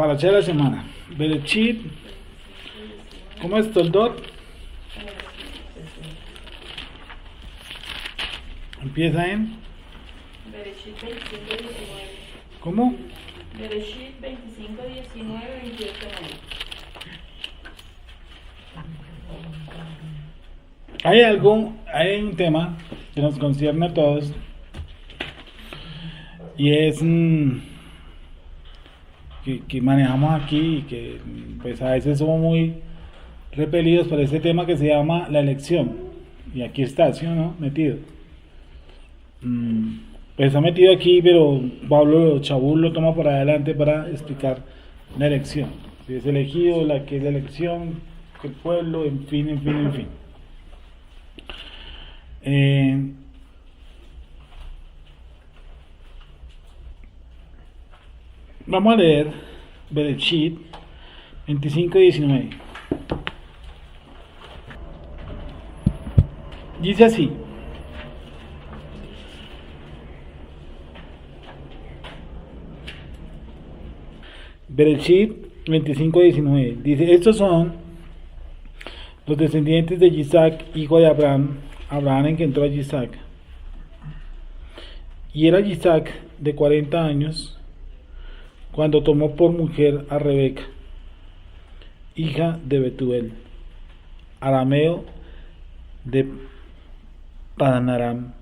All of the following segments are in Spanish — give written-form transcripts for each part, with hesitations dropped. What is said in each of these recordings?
para echar la semana. Berechit, ¿cómo es Toldot? Empieza en Bereshit 25:19. ¿cómo? Bereshit 25:19, 28:9. Hay un tema que nos concierne a todos y es que manejamos aquí y que pues a veces somos muy repelidos por este tema que se llama la elección, y aquí está, ¿sí o no? Metido. Pues está metido aquí, pero Pablo Chabul lo toma por adelante para explicar la elección, si es elegido, la que es la elección, que el pueblo, en fin. Vamos a leer Bereshit 25:19. Dice así: Bereshit 25:19. Dice: estos son los descendientes de Isaac, hijo de Abraham, engendró a Isaac. Y era Isaac de 40 años cuando tomó por mujer a Rebeca, hija de Betuel, arameo de Padan Aram,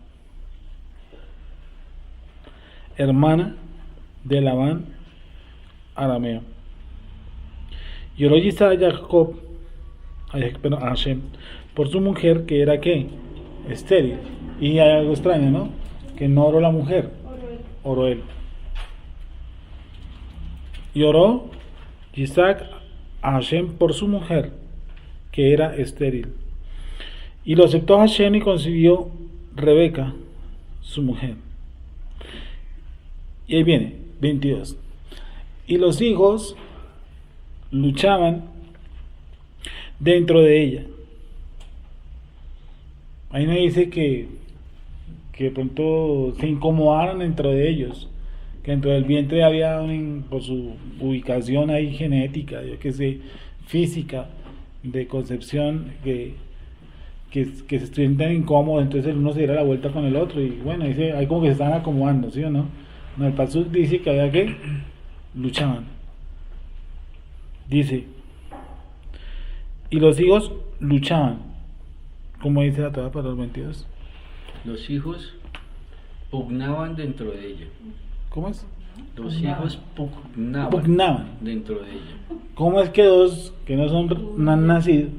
hermana de Labán, arameo. Y oró Isaac a Jacob, a Hashem, por su mujer, que era ¿qué? Estéril. Y hay algo extraño, ¿no? Que no oró la mujer, oró él. Y oró Isaac a Hashem por su mujer, que era estéril. Y lo aceptó Hashem y concibió Rebeca, su mujer. Y ahí viene, 22. Y los hijos luchaban dentro de ella. Ahí no dice que de pronto se incomodaron dentro de ellos, que dentro del vientre había por su ubicación ahí genética, yo que sé, física, de concepción, que se sientan incómodos, entonces el uno se diera la vuelta con el otro, y bueno, dice, ahí como que se están acomodando, ¿sí o no? En el pasuk dice que había que luchaban. Dice, y los hijos luchaban, como dice la Torá para los 22. Los hijos pugnaban dentro de ella. ¿Cómo es? Los hijos Pugnaban dentro de ella. ¿Cómo es que dos que no han nacido,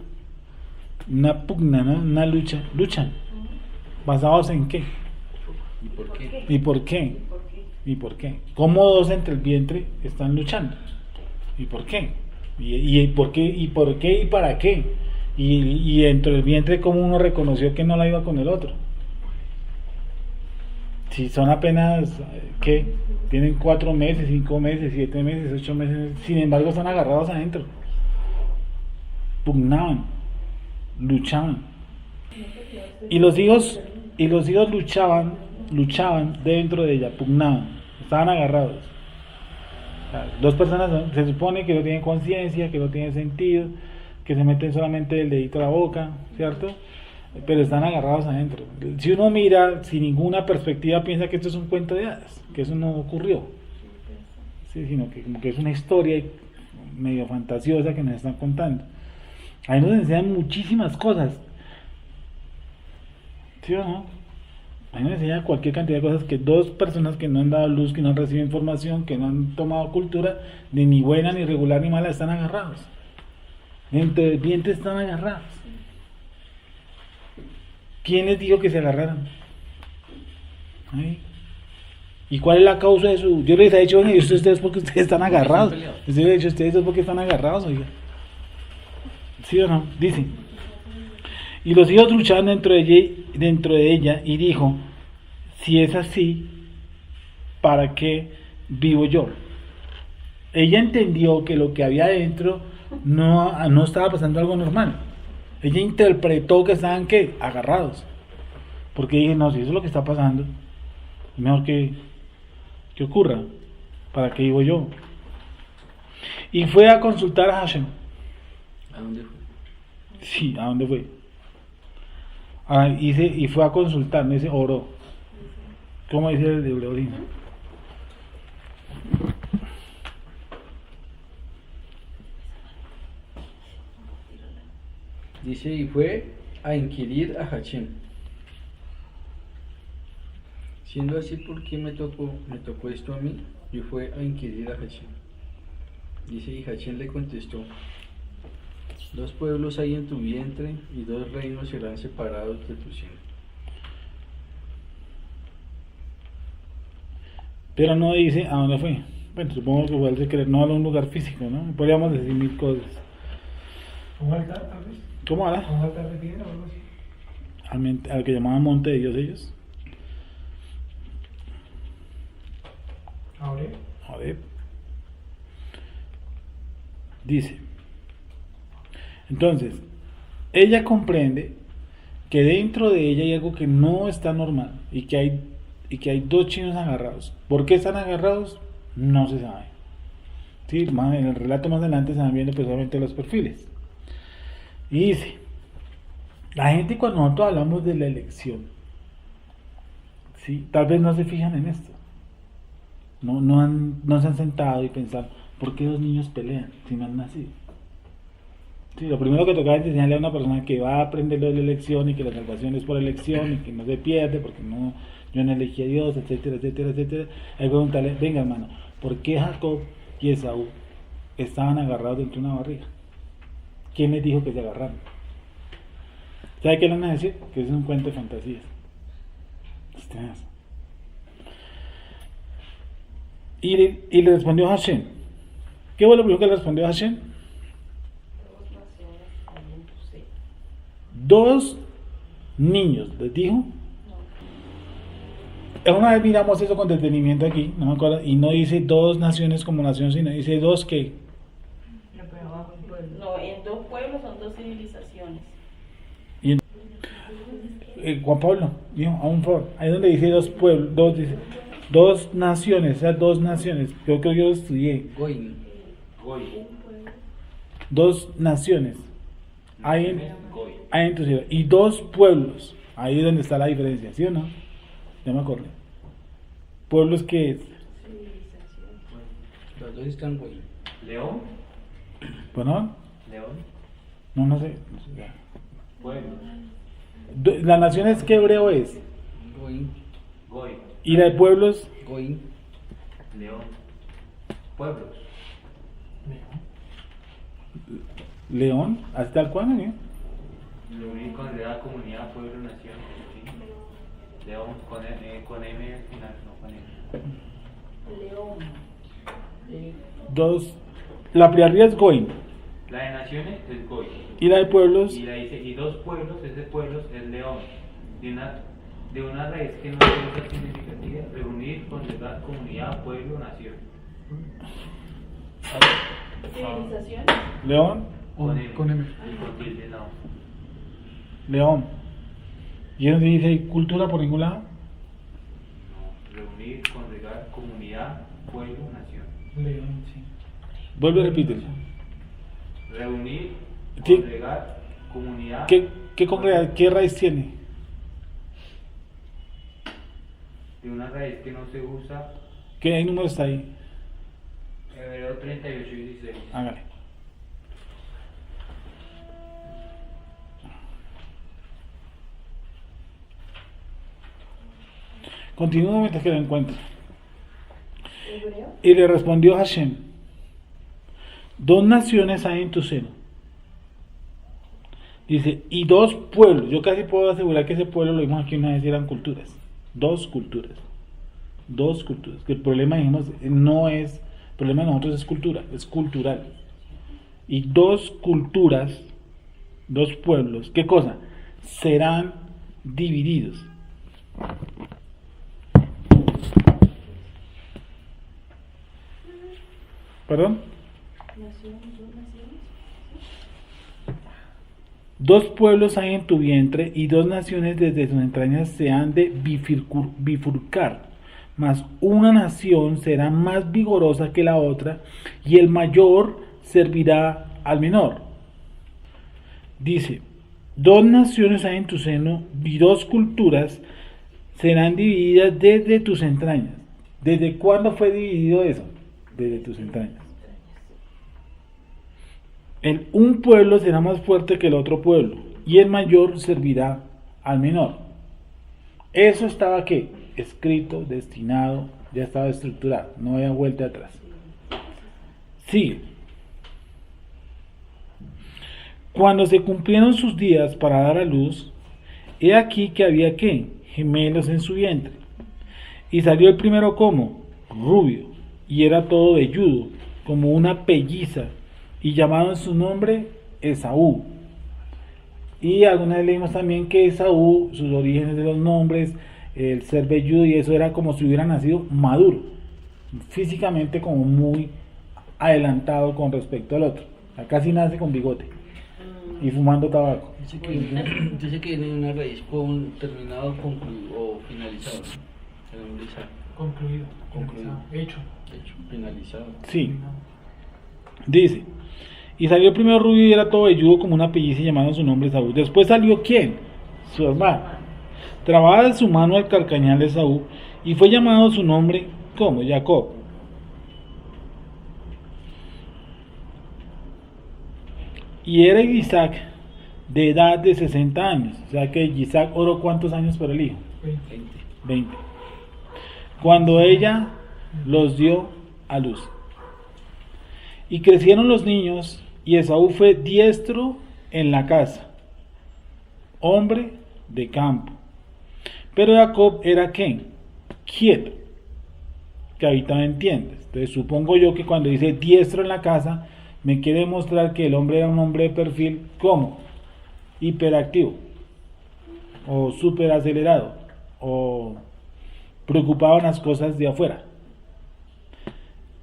una pugna, ¿no? Una lucha, luchan? ¿Basados en qué? ¿Y por qué? ¿Y por qué? ¿Y por qué? ¿Cómo dos entre el vientre están luchando? ¿Y por qué? ¿Y por qué? ¿Y por qué? ¿Y para qué? Y dentro del vientre, ¿cómo uno reconoció que no la iba con el otro? Si son apenas, ¿qué? Tienen 4 meses, 5 meses, 7 meses, 8 meses, sin embargo están agarrados adentro. Pugnaban, luchaban. Y los hijos luchaban dentro de ella, pugnaban, estaban agarrados. O sea, dos personas se supone que no tienen conciencia, que no tienen sentido, que se meten solamente el dedito a la boca, ¿cierto? Pero están agarrados adentro. Si uno mira sin ninguna perspectiva, piensa que esto es un cuento de hadas, que eso no ocurrió, sí, sino que como que es una historia medio fantasiosa que nos están contando. Ahí nos enseñan muchísimas cosas, ¿sí o no? Ahí nos enseñan cualquier cantidad de cosas, que dos personas que no han dado luz, que no han recibido información, que no han tomado cultura, ni buena, ni regular, ni mala, están agarrados. Dentro del vientre están agarrados. ¿Quién les dijo que se agarraran? ¿Ay? ¿Y cuál es la causa de su...? Yo les he dicho, bueno, ustedes porque ustedes están agarrados. Les he dicho, ustedes porque están agarrados, oiga. ¿Sí o no? Dice. Y los hijos luchaban dentro de ella y dijo, si es así, ¿para qué vivo yo? Ella entendió que lo que había dentro no estaba pasando algo normal. Ella interpretó que estaban, ¿qué? Agarrados. Porque dije, no, si eso es lo que está pasando, es mejor que ocurra. ¿Para qué vivo yo? Y fue a consultar a Hashem. ¿A dónde fue? Sí, ¿a dónde fue? Y fue a consultar, no dice oró. ¿Cómo dice el de Hebreos? Dice, y fue a inquirir a Hashem. Siendo así, ¿por qué me tocó esto a mí? Y fue a inquirir a Hashem. Dice, y Hashem le contestó, 2 pueblos hay en tu vientre y 2 reinos serán separados de tu seno. Pero no dice a dónde fue. Bueno, supongo que fue al secreto, no a un lugar físico, ¿no? Podríamos decir 1000 cosas. ¿Un altar, tal vez? ¿Cómo era? ¿Un altar de piedra o algo así? Al que llamaban Monte de Dios ellos. Ahora. A ver. Dice. Entonces, ella comprende que dentro de ella hay algo que no está normal y que hay 2 chinos agarrados. ¿Por qué están agarrados? No se sabe. Sí, en el relato más adelante se van viendo precisamente los perfiles. Y dice, la gente cuando nosotros hablamos de la elección, ¿sí? Tal vez no se fijan en esto. No se han sentado y pensado, ¿por qué 2 niños pelean si no han nacido? Sí, lo primero que toca es enseñarle a una persona que va a aprender lo de la elección y que la salvación es por elección y que no se pierde porque yo no elegí a Dios, etcétera, etcétera, etcétera. Hay que preguntarle, venga hermano, ¿por qué Jacob y Esaú estaban agarrados dentro de una barriga? ¿Quién les dijo que se agarraron? ¿Sabe qué le van a decir? Que es un cuento de fantasías. Ustedes. Y le respondió Hashem. ¿Qué fue lo primero que le respondió Hashem? 2 niños, les dijo. Una vez miramos eso con detenimiento aquí, no me acuerdo, y no dice 2 naciones como nación, sino dice 2 que. No, en 2 pueblos son 2 civilizaciones. Y Juan Pablo dijo, a un favor, ahí donde dice 2 pueblos, dice 2 naciones, o sea, 2 naciones. Yo creo que yo lo estudié. Goin. 2 naciones. Hay en tu ciudad. Y 2 pueblos. Ahí es donde está la diferencia, ¿sí o no? Ya me acordé. Pueblos que es. Los 2 están Goin. León. Bueno, León. no sé. Pueblo. La nación es que hebreo es. Goin. Goy. Y la de pueblos, Goin. León. Pueblos. León, hasta el cual, ¿no? Reunir con la comunidad, pueblo, nación. ¿Sí? León con M al final, no con M. León. 2. La primaria es Goin. La de naciones es Goy. Y la de pueblos, Y la dice, y 2 pueblos, ese pueblo es León. De una raíz que no tiene otra significativa, reunir, congregar, comunidad, pueblo, nación. Civilización. León, Con M. Con M. Y con tilde no. León. ¿Y donde dice cultura por ningún lado? No. Reunir, congregar, comunidad, pueblo, nación. León, sí. Vuelve y repítelo. Reunir, ¿Qué? congregar, comunidad. ¿Qué raíz tiene? De una raíz que no se usa. ¿Qué número está ahí? Hebreo 38 y 16. Hágale. Continúa mientras que lo encuentro. Hebreo. Y le respondió Hashem: 2 naciones hay en tu seno. Dice, y 2 pueblos. Yo casi puedo asegurar que ese pueblo, lo vimos aquí una vez, eran culturas. 2 culturas. 2 culturas. Que el problema, dijimos, no es. El problema de nosotros es cultura, es cultural. Y 2 culturas, 2 pueblos, ¿qué cosa? Serán divididos. ¿Perdón? Nación, 2 naciones. 2 pueblos hay en tu vientre y 2 naciones desde sus entrañas se han de bifurcar. mas una nación será más vigorosa que la otra, y el mayor servirá al menor. Dice, dos naciones hay en tu seno, y dos culturas serán divididas desde tus entrañas. ¿Desde cuándo fue dividido eso? Desde tus entrañas. Un pueblo será más fuerte que el otro pueblo, y el mayor servirá al menor. Eso estaba ¿qué? Escrito, destinado, ya estaba estructurado, no había vuelta atrás. Sigue. Cuando se cumplieron sus días para dar a luz, he aquí que había ¿qué? Gemelos en su vientre. Y salió el primero como rubio, y era todo velludo, como una pelliza, y llamaron su nombre Esaú. Y alguna vez leímos también que Esaú, sus orígenes de los nombres, el ser velludo y eso era como si hubiera nacido maduro, físicamente como muy adelantado con respecto al otro. Acá sí nace con bigote y fumando tabaco. Dice que viene una raíz con terminado, concluido o finalizado, ¿no? El nombre Isaac. Concluido. Concluido. Hecho. Hecho, finalizado. Sí. Dice, y salió el primero rubio y era todo velludo como una pelliza y llamaron su nombre Esaú. Después salió ¿quién? Su hermano. Trababa de su mano el carcañal de Esaú y fue llamado su nombre como Jacob. Y era Isaac de edad de 60 años. O sea que Isaac oró ¿cuántos años por el hijo? 20. Cuando ella los dio a luz. Y crecieron los niños, y Esaú fue diestro en la casa, hombre de campo. Pero Jacob era ¿qué? Quieto, que habitaba en tiendas. Entonces supongo yo que cuando dice diestro en la casa, me quiere mostrar que el hombre era un hombre de perfil como hiperactivo, o súper acelerado, o preocupado en las cosas de afuera.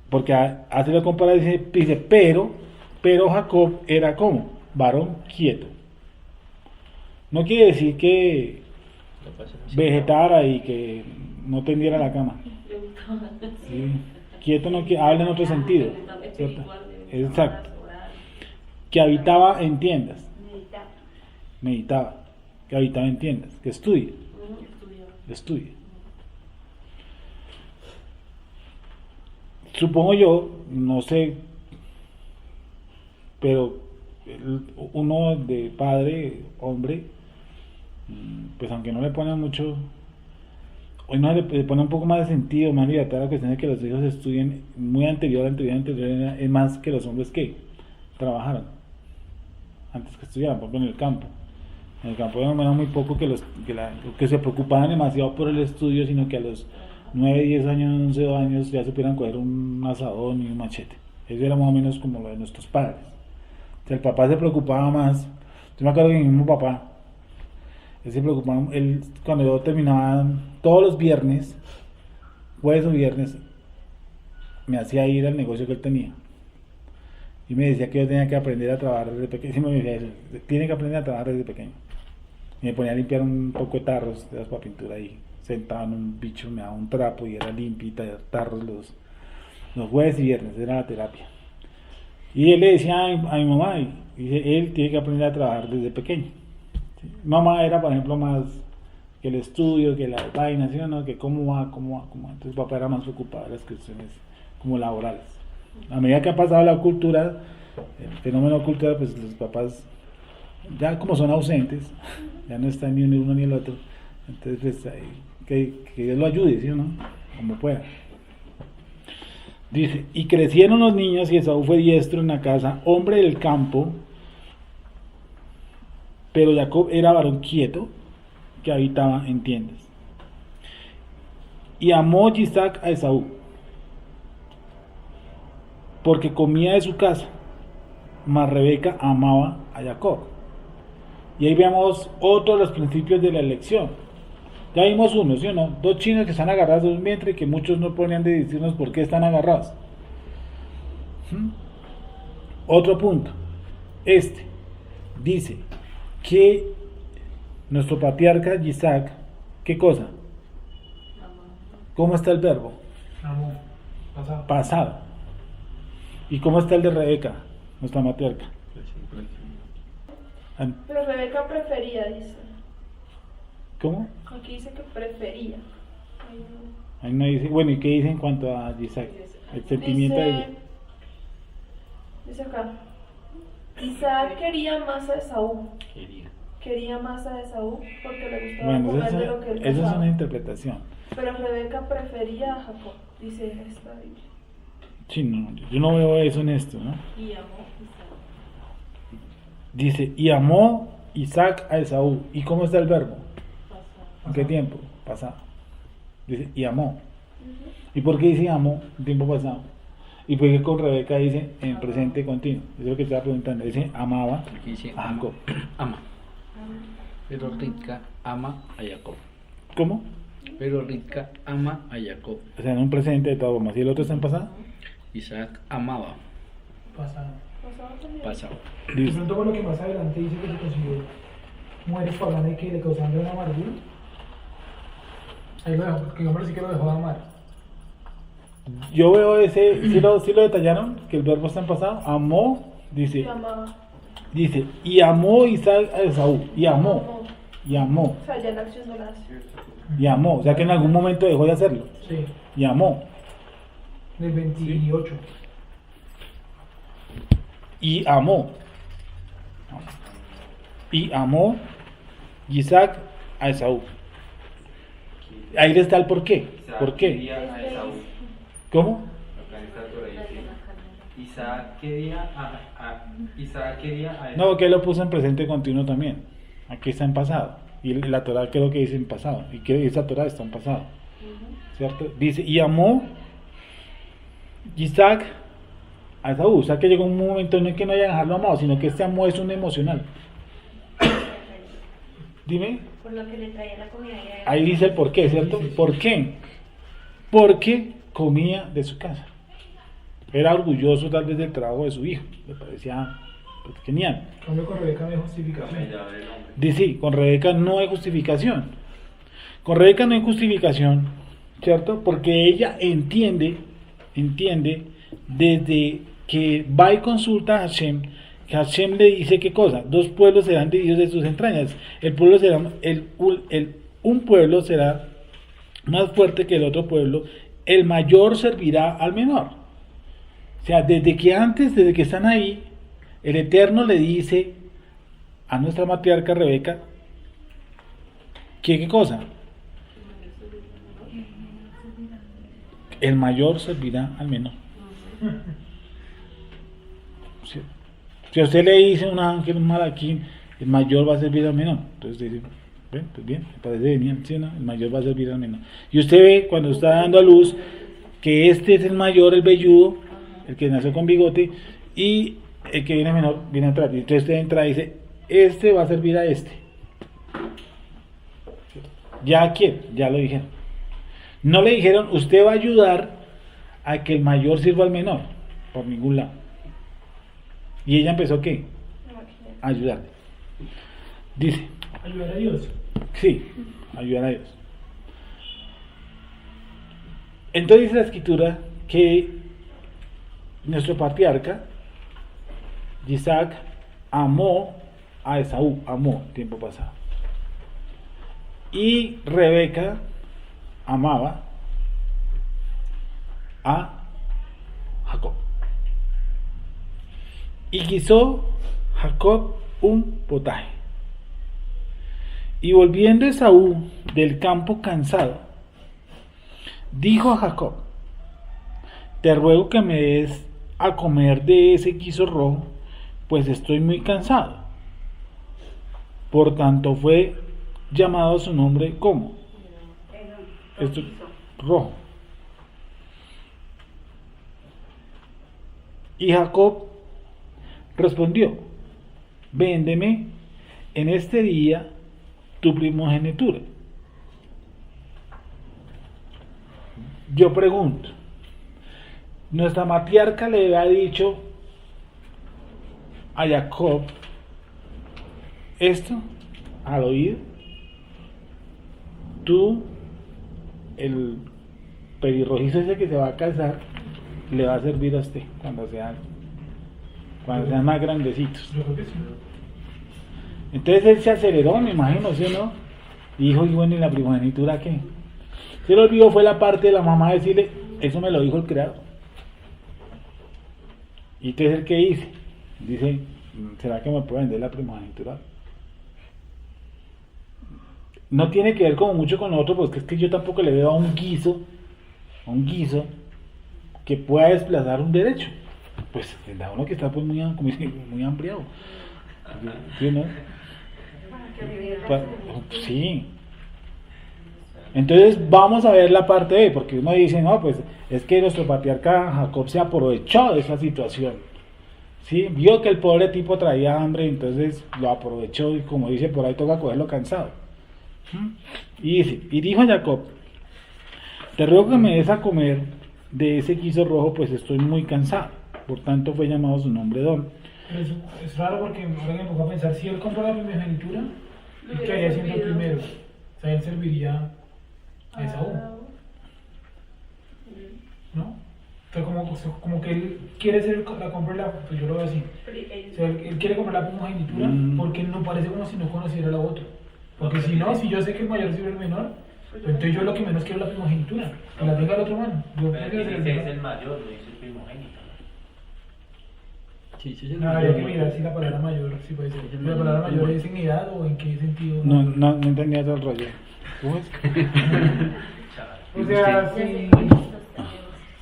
Porque hace la comparación, dice, pero Jacob era como varón quieto. No quiere decir que vegetara y que no tendiera la cama. Sí. Quieto no habla en otro sentido, ¿cierto? Exacto. Que habitaba en tiendas. Meditaba. Que habitaba en tiendas. Que estudia. Supongo yo, no sé, pero uno de padre, hombre, pues aunque no le pone mucho, hoy no le pone un poco más de sentido, más libertad a la cuestión de que los hijos estudien muy anterior, es más que los hombres que trabajaron antes que estudiaran, por ejemplo en el campo. En el campo era muy poco que se preocupaban demasiado por el estudio, sino que a los 9, 10 años, 11 años ya supieran coger un asadón y un machete. Eso era más o menos como lo de nuestros padres. O sea, el papá se preocupaba más. Yo me acuerdo que mi mismo papá, él se preocupaba, cuando yo terminaba todos los viernes, jueves o viernes, me hacía ir al negocio que él tenía. Y me decía que yo tenía que aprender a trabajar desde pequeño. Sí, me decía eso, tiene que aprender a trabajar desde pequeño. Y me ponía a limpiar un poco de tarros de las para pintura ahí. Sentado en un bicho, me daba un trapo y era limpita de tarros los jueves y viernes, era la terapia. Y él le decía a mi mamá, y dice, él tiene que aprender a trabajar desde pequeño. ¿Sí? Mamá era, por ejemplo, más que el estudio, que la vaina, ¿sí o no? Que cómo va. Entonces papá era más preocupado de las cuestiones como laborales. A medida que ha pasado la cultura, el fenómeno cultural, pues los papás ya como son ausentes, ya no están ni uno ni el otro, entonces pues que Dios lo ayude, ¿sí o no? Como pueda. Dice, y crecieron los niños y Esaú fue diestro en la casa, hombre del campo, pero Jacob era varón quieto, que habitaba en tiendas. Y amó Isaac a Esaú, porque comía de su casa, mas Rebeca amaba a Jacob. Y ahí vemos otro de los principios de la elección. Ya vimos uno, ¿sí o no? Dos chinos que están agarrados de un vientre, que muchos no podrían decirnos por qué están agarrados. Otro punto. Dice que nuestro patriarca Isaac, ¿qué cosa? ¿Cómo está el verbo? Amor. Pasado. Pasado. ¿Y cómo está el de Rebeca, nuestra matriarca? Pero Rebeca prefería, dice. ¿Cómo? Aquí dice que prefería. Ahí no. Ahí no dice. Bueno, ¿y qué dice en cuanto a Isaac? El sentimiento de... Dice acá. Isaac quería más a Esaú. Quería más a Esaú porque le gustaba Bueno, comer esa de lo que él es cazaba. una interpretación. Pero Rebeca prefería a Jacob, dice esta Biblia. Sí, no, yo no veo eso en esto, ¿no? Y amó Isaac. Dice, y amó Isaac a Esaú. ¿Y cómo está el verbo? ¿En qué tiempo? Pasado. Dice, y amó. ¿Y por qué dice amó en tiempo pasado? ¿Y por qué con Rebeca dice en presente continuo? Eso es lo que estaba preguntando. Dice, amaba Aquí dice a Jacob. ama. Pero Rivka ama a Jacob. ¿Cómo? Pero Rivka ama a Jacob. O sea, en un presente de todas formas. ¿Y el otro está en pasado? Isaac amaba. Pasado. Pasado también. Pasado. De Listo. pronto con lo que más adelante dice que se consiguió mujeres paganas y que le causaban gran amargura. Ahí lo dejó, que hombre sí que lo dejó de amar. Yo veo ese, sí lo detallaron, que el verbo está en pasado. Amó, Y dice, amaba. y amó Isaac a Esaú. Y amó, y amó, O sea, ya la acción no la hace. y amó. O sea que en algún momento dejó de hacerlo. Sí. Y amó. Del 28. Y amó. Y amó Isaac a Esaú. Ahí está el por qué. ¿Por qué? Quería a Esaú. ¿Cómo? Acá en esta Torah dice, Isaac quería a Esaú. No, porque él lo puso en presente continuo también. Aquí está en pasado. Y la Torah creo que dice en pasado. Y que esa Torah está en pasado. ¿Cierto? Dice, y amó Isaac a Esaú. O sea que llegó un momento no es que no haya dejarlo amado, sino que este amor es un emocional. Dime. Por lo que le traía la comida. Ahí dice el por qué, ¿cierto? ¿Por qué? Porque comía de su casa. Era orgulloso tal vez del trabajo de su hijo. Le parecía pues, genial. En cambio con Rebeca no hay justificación. Dice, sí, con Rebeca no hay justificación. Con Rebeca no hay justificación, ¿cierto? Porque ella entiende desde que va y consulta a Hashem, que Hashem le dice qué cosa, dos pueblos serán divididos de sus entrañas. El pueblo será, un pueblo será más fuerte que el otro pueblo, el mayor servirá al menor. O sea, desde que están ahí, el Eterno le dice a nuestra matriarca Rebeca, ¿qué cosa? El mayor servirá al menor. Si a usted le dice un ángel, un malaquín, el mayor va a servir al menor. Entonces dice, ven, pues bien, me parece bien, ¿sí, no? El mayor va a servir al menor. Y usted ve cuando está dando a luz que este es el mayor, el velludo, el que nació con bigote, y el que viene menor viene atrás. Y entonces usted entra y dice, este va a servir a este. ¿Ya a quién? Ya lo dijeron. No le dijeron, usted va a ayudar a que el mayor sirva al menor, por ningún lado. Y ella empezó, ¿qué? A ayudarle. Dice, Ayudar a Dios. sí, ayudar a Dios. Entonces dice la escritura que nuestro patriarca, Isaac, amó a Esaú, amó tiempo pasado. Y Rebeca amaba a Jacob. Y guisó Jacob un potaje. Y volviendo Esaú del campo cansado, dijo a Jacob, te ruego que me des a comer de ese guiso rojo, pues estoy muy cansado. Por tanto fue llamado su nombre como esto, rojo. Y Jacob respondió, véndeme en este día tu primogenitura. Yo pregunto, nuestra matriarca le había dicho a Jacob esto al oído, tú, el pelirrojizo ese que se va a casar le va a servir a usted cuando sean más grandecitos. Yo creo que sí. Entonces él se aceleró, me imagino, ¿sí o no? Y dijo, y bueno, ¿y la primogenitura qué? Se le olvidó fue la parte de la mamá decirle, eso me lo dijo el creador. Y entonces el que dice, ¿será que me puede vender la primogenitura? No tiene que ver como mucho con lo otro, porque es que yo tampoco le veo a un guiso que pueda desplazar un derecho. Pues da uno que está pues muy ampliado. ¿Sí, no? Sí. Entonces vamos a ver la parte B, porque uno dice, no, pues es que nuestro patriarca Jacob se aprovechó de esa situación. ¿Sí? Vio que el pobre tipo traía hambre, entonces lo aprovechó y como dice por ahí toca cogerlo cansado. Y dice, y dijo Jacob, te ruego que me des a comer de ese guiso rojo, pues estoy muy cansado. Por tanto fue llamado su nombre Don. Pero es raro porque ahora que me pongo a pensar, si él compró la primogenitura, ¿y qué haría siendo el primero? O sea, él serviría a Esaú, ¿no? Entonces como que él quiere ser la compra, pues yo lo veo así. O sea, él quiere comprar la primogenitura porque no parece como si no conociera a la otra. Porque si no, si yo sé que el mayor sirve el menor, pues entonces yo lo que menos quiero es la primogenitura, que la tenga el otro mano. Yo Pero prefiero ser dice el es menor. el mayor, no dice el primogénito. Sí, sí, No, habría que mirar si la palabra mayor, sí puede ser. ¿La palabra mayor es en edad o en qué sentido? No entendía todo el rollo. ¿Cómo es? O sea,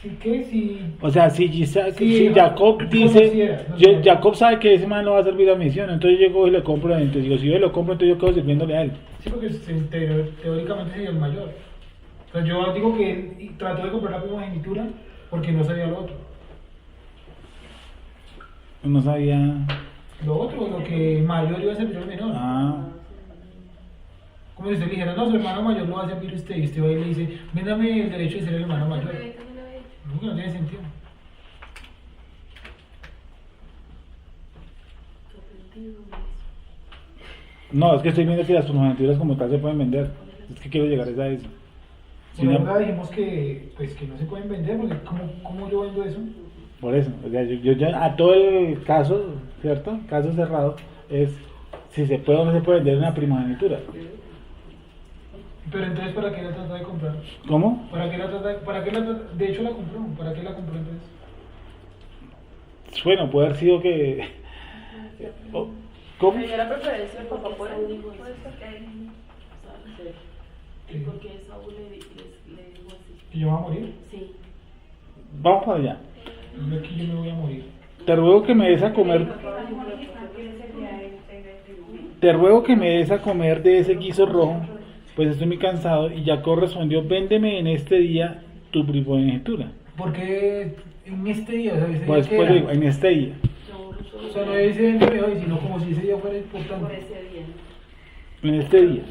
si ¿qué? Si... O sea, si Sí, Jacob no dice, conociera, no Jacob sabe que ese man no va a servir la misión, entonces yo cojo y le compro, entonces digo, si yo lo compro, entonces yo quedo sirviéndole a él. Sí, porque teóricamente sería el mayor. O sea, yo digo que él trató de comprar la primogenitura porque no sabía lo otro. No sabía. Lo que el mayor iba a servir al menor. Ah, Como si usted le dijera, no, su hermano mayor lo va a servir usted, y usted va y le dice, véndame el derecho de ser el hermano mayor. No, que no tiene sentido. no, es que estoy viendo que las primogenituras como tal se pueden vender. Es que quiero llegar a eso. Si Por la no- verdad dijimos que, pues, que no se pueden vender, porque ¿cómo yo vendo eso? Por eso, o sea, yo ya a todo el caso, ¿cierto? Caso cerrado, es si se puede o no se puede vender una primogenitura. Pero entonces, ¿para qué la trata de comprar? ¿Cómo? ¿Para qué la trata? De hecho la compró, ¿para qué la compró entonces? Bueno, puede haber sido que... ¿Cómo? Pero yo la preferencia del papá por él. Sí. ¿Por qué Saúl le dijo así? ¿Que yo voy a morir? Sí. Vamos para allá. Yo aquí yo me voy a morir. Te ruego que me des a comer... Te ruego que me des a comer de ese guiso rojo, pues estoy muy cansado. Y Jacob respondió, véndeme en este día tu primogenitura. Porque en este día, o sea, ese Pues, día pues que digo, era, en este día. o sea, no dice véndeme hoy, sino como si ese día fuera Por importante. ese día. En este día.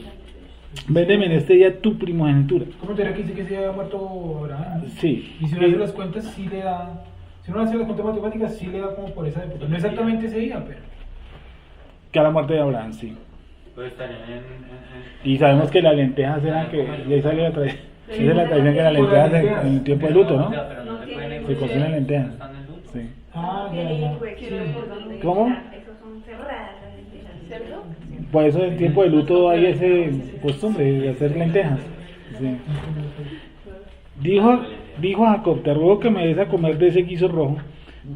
Véndeme en este día tu primogenitura. ¿Cómo te era que dice que se había muerto Abraham? Sí. Y si uno hace las cuentas, sí le da. Si uno hace las cuentas matemáticas, sí le da como por esa época. No exactamente ese día, pero. Que a la muerte de Abraham, sí. Pues estarían Y sabemos que las lentejas eran que... Y ahí sale la tradición. Esa es la tradición que las lentejas en el tiempo de luto, ¿no? Pero no se pueden Se cocinan lentejas. Están en luto. Sí. Ah, ya, ya. Sí. ¿Cómo? Esos son cerradas las lentejas. ¿Cierto? Por eso en tiempo de luto hay ese costumbre de hacer lentejas. Sí. Dijo Jacob, te ruego que me des a comer de ese guiso rojo,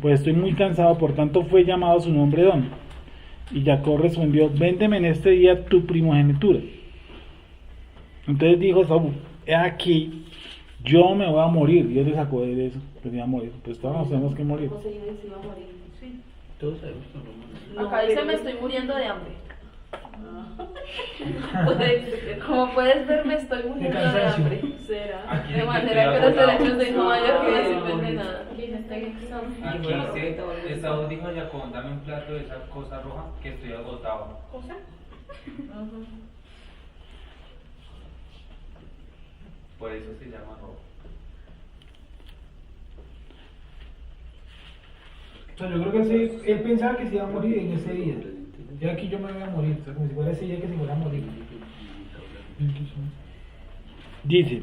pues estoy muy cansado, por tanto fue llamado su nombre Don. Y Jacob respondió, véndeme en este día tu primogenitura. Entonces dijo Saúl, he aquí, yo me voy a morir. Dios le sacó de eso, que se iba a morir. Pues todos nos tenemos que morir. ¿Cómo se dice que se iba a morir? Sí. Todos sabemos que no. Acá dice me estoy muriendo de hambre. Puede- Como puedes ver, me estoy muriendo de cansancio. hambre. ¿Será? Aquí De dice que manera que estoy los agotado. derechos de hijo mayor que no sirven de nada. Aquí dice, Esaú dijo a Jacob, dame un plato de esa cosa roja que estoy agotado. ¿Cosa? Por eso se llama rojo. O sea, yo creo que él pensaba que se iba a morir en ese día. Y aquí yo me voy a morir. O sea, como si fuera ese día que se fuera a morir. Dice,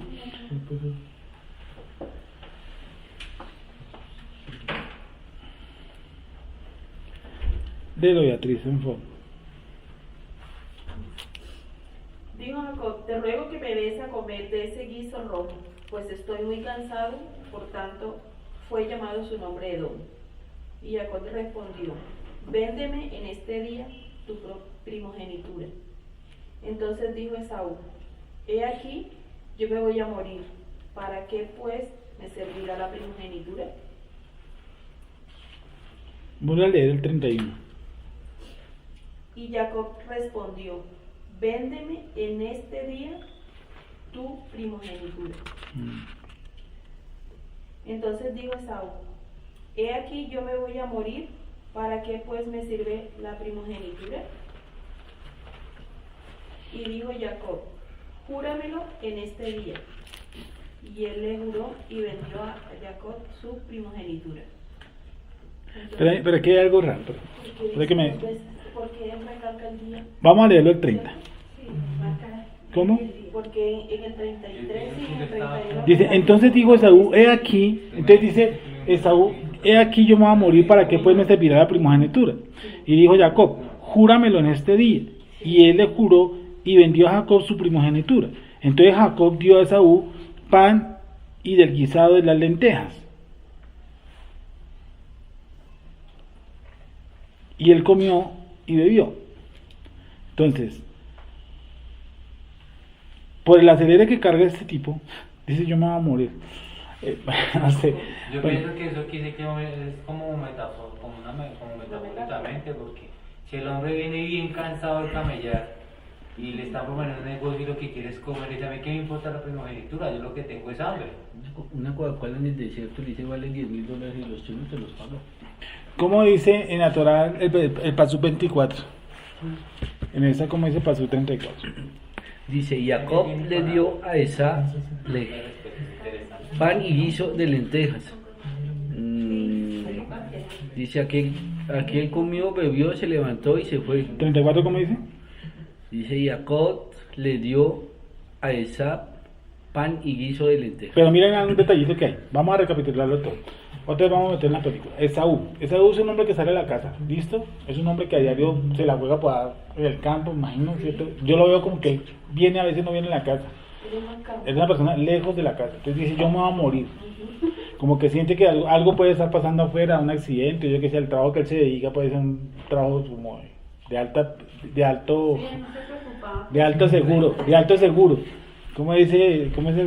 de Beatriz en fondo. Dijo Jacob, te ruego que me des a comer de ese guiso rojo, pues estoy muy cansado, por tanto fue llamado su nombre Edom. Y Jacob respondió, véndeme en este día tu primogenitura. Entonces dijo Esaú, he aquí, yo me voy a morir, ¿para qué pues me servirá la primogenitura? Voy a leer el 31. Y Jacob respondió, véndeme en este día tu primogenitura. Entonces dijo Esaú, he aquí yo me voy a morir, ¿para qué pues me sirve la primogenitura? Y dijo Jacob, júramelo en este día. Y él le juró y vendió a Jacob su primogenitura. Entonces, Pero aquí hay algo raro. porque él recalca el día. Vamos a leerlo el 30. Sí, marca. ¿Cómo? Porque en el 33 y en el 32. Dice, entonces dijo Esaú, he aquí, entonces dice Esaú, he aquí yo me voy a morir, ¿para qué pues me servirá la primogenitura? Y dijo Jacob, júramelo en este día. Y él le juró y vendió a Jacob su primogenitura. Entonces Jacob dio a Esaú pan y del guisado de las lentejas. Y él comió y bebió. Entonces, por el acelere que carga este tipo, dice yo me voy a morir. No sé. Yo pienso que eso quiere que es como metáfora, como metafóricamente, porque si el hombre viene bien cansado de camellar y le están proponiendo un negocio y lo que quiere es comer, y también, ¿qué me importa la primogenitura? Yo lo que tengo es hambre. Una Coca-Cola en el desierto le dice vale $10,000 y los chinos te los pagan. ¿Cómo dice en la Torá el Pasú 24? En esa, ¿cómo dice Pasú 34? Dice, Jacob le dio a Esa pan y guiso de lentejas. Dice, aquel comió, bebió, se levantó y se fue. ¿34 cómo dice? Dice, Jacob le dio a Esa pan y guiso de lentejas. Pero miren un detallito que hay. Vamos a recapitularlo todo. Otra vez vamos a meter en la película. Esaú es un hombre que sale a la casa, ¿listo? Es un hombre que a diario se la juega por el campo, imagino, ¿cierto? Yo lo veo como que viene, a veces no viene a la casa. Es una persona lejos de la casa. Entonces dice, yo me voy a morir. Como que siente que algo puede estar pasando afuera, un accidente, yo que sé, el trabajo que él se dedica puede ser un trabajo como de alto seguro. ¿Cómo es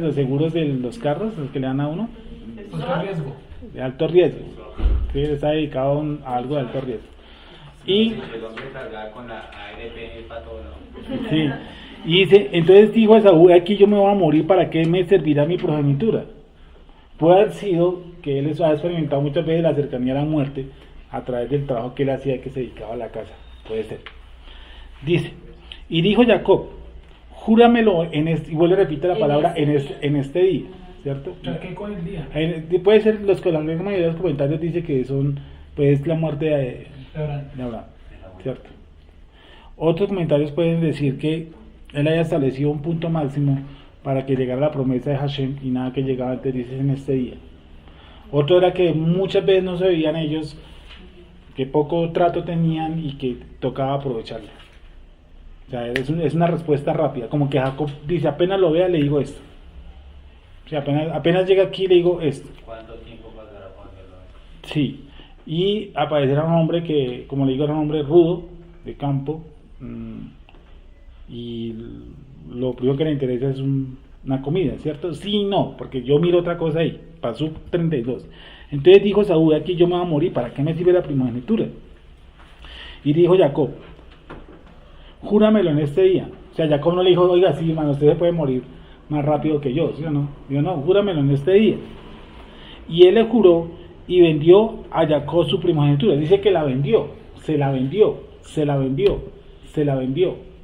los seguros de los carros, los que le dan a uno? Alto riesgo. De alto riesgo. Sí, está dedicado a algo de alto riesgo. Y el hombre cargaba con la ARP para todo lado. sí. Y dice, entonces dijo Esaú, aquí yo me voy a morir, ¿para qué me servirá mi progenitura? Puede haber sido que él ha experimentado muchas veces la cercanía a la muerte a través del trabajo que él hacía, que se dedicaba a la casa. Puede ser. Dice, y dijo Jacob, júramelo y vuelve a repetir la palabra en este día, ¿cierto? ¿Qué con el día? Puede ser, la mayoría de los comentarios dice que son, pues, la muerte de Abraham, ¿cierto? Otros comentarios pueden decir que él haya establecido un punto máximo para que llegara la promesa de Hashem y nada que llegaba antes, dice en este día. Otro era que muchas veces no se veían ellos, que poco trato tenían y que tocaba aprovecharlo. O sea, es una respuesta rápida, como que Jacob dice, apenas lo vea le digo esto. O sea, apenas llega aquí le digo esto. ¿Cuánto tiempo pasará cuando lo haga? Sí, y aparecerá un hombre que, como le digo, era un hombre rudo, de campo, y lo primero que le interesa es una comida, ¿cierto? Sí, no, porque yo miro otra cosa ahí, pasó 32. Entonces dijo Saúl, aquí yo me voy a morir, ¿para qué me sirve la primogenitura? Y dijo Jacob, júramelo en este día. O sea, Jacob no le dijo, oiga, sí, hermano, usted se puede morir más rápido que yo, ¿sí o no? Dijo, no, júramelo en este día. Y él le juró y vendió a Jacob su primogenitura. Dice que la vendió, se la vendió,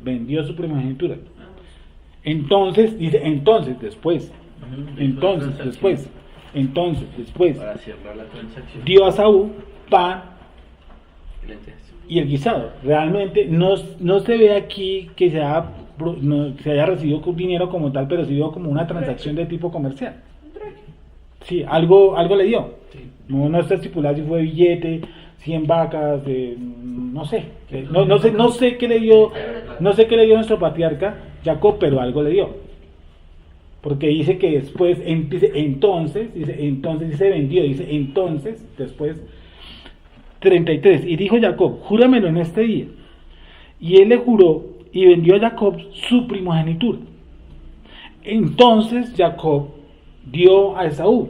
vendió su primogenitura. Entonces, dice, después, Para cerrar la transacción. dio a Saúl pan Lentejas. y el guisado. Realmente no se ve aquí que se haya recibido dinero como tal, pero se dio como una transacción de tipo comercial. Sí, algo le dio. Sí. No está estipulado si fue billete, 100 vacas, no sé, no sé qué le dio, no sé qué le dio nuestro patriarca Jacob, pero algo le dio. Porque dice que después, dice entonces dice vendió, dice entonces, después, 33, y dijo Jacob, júramelo en este día. Y él le juró y vendió a Jacob su primogenitura. Entonces Jacob dio a Esaú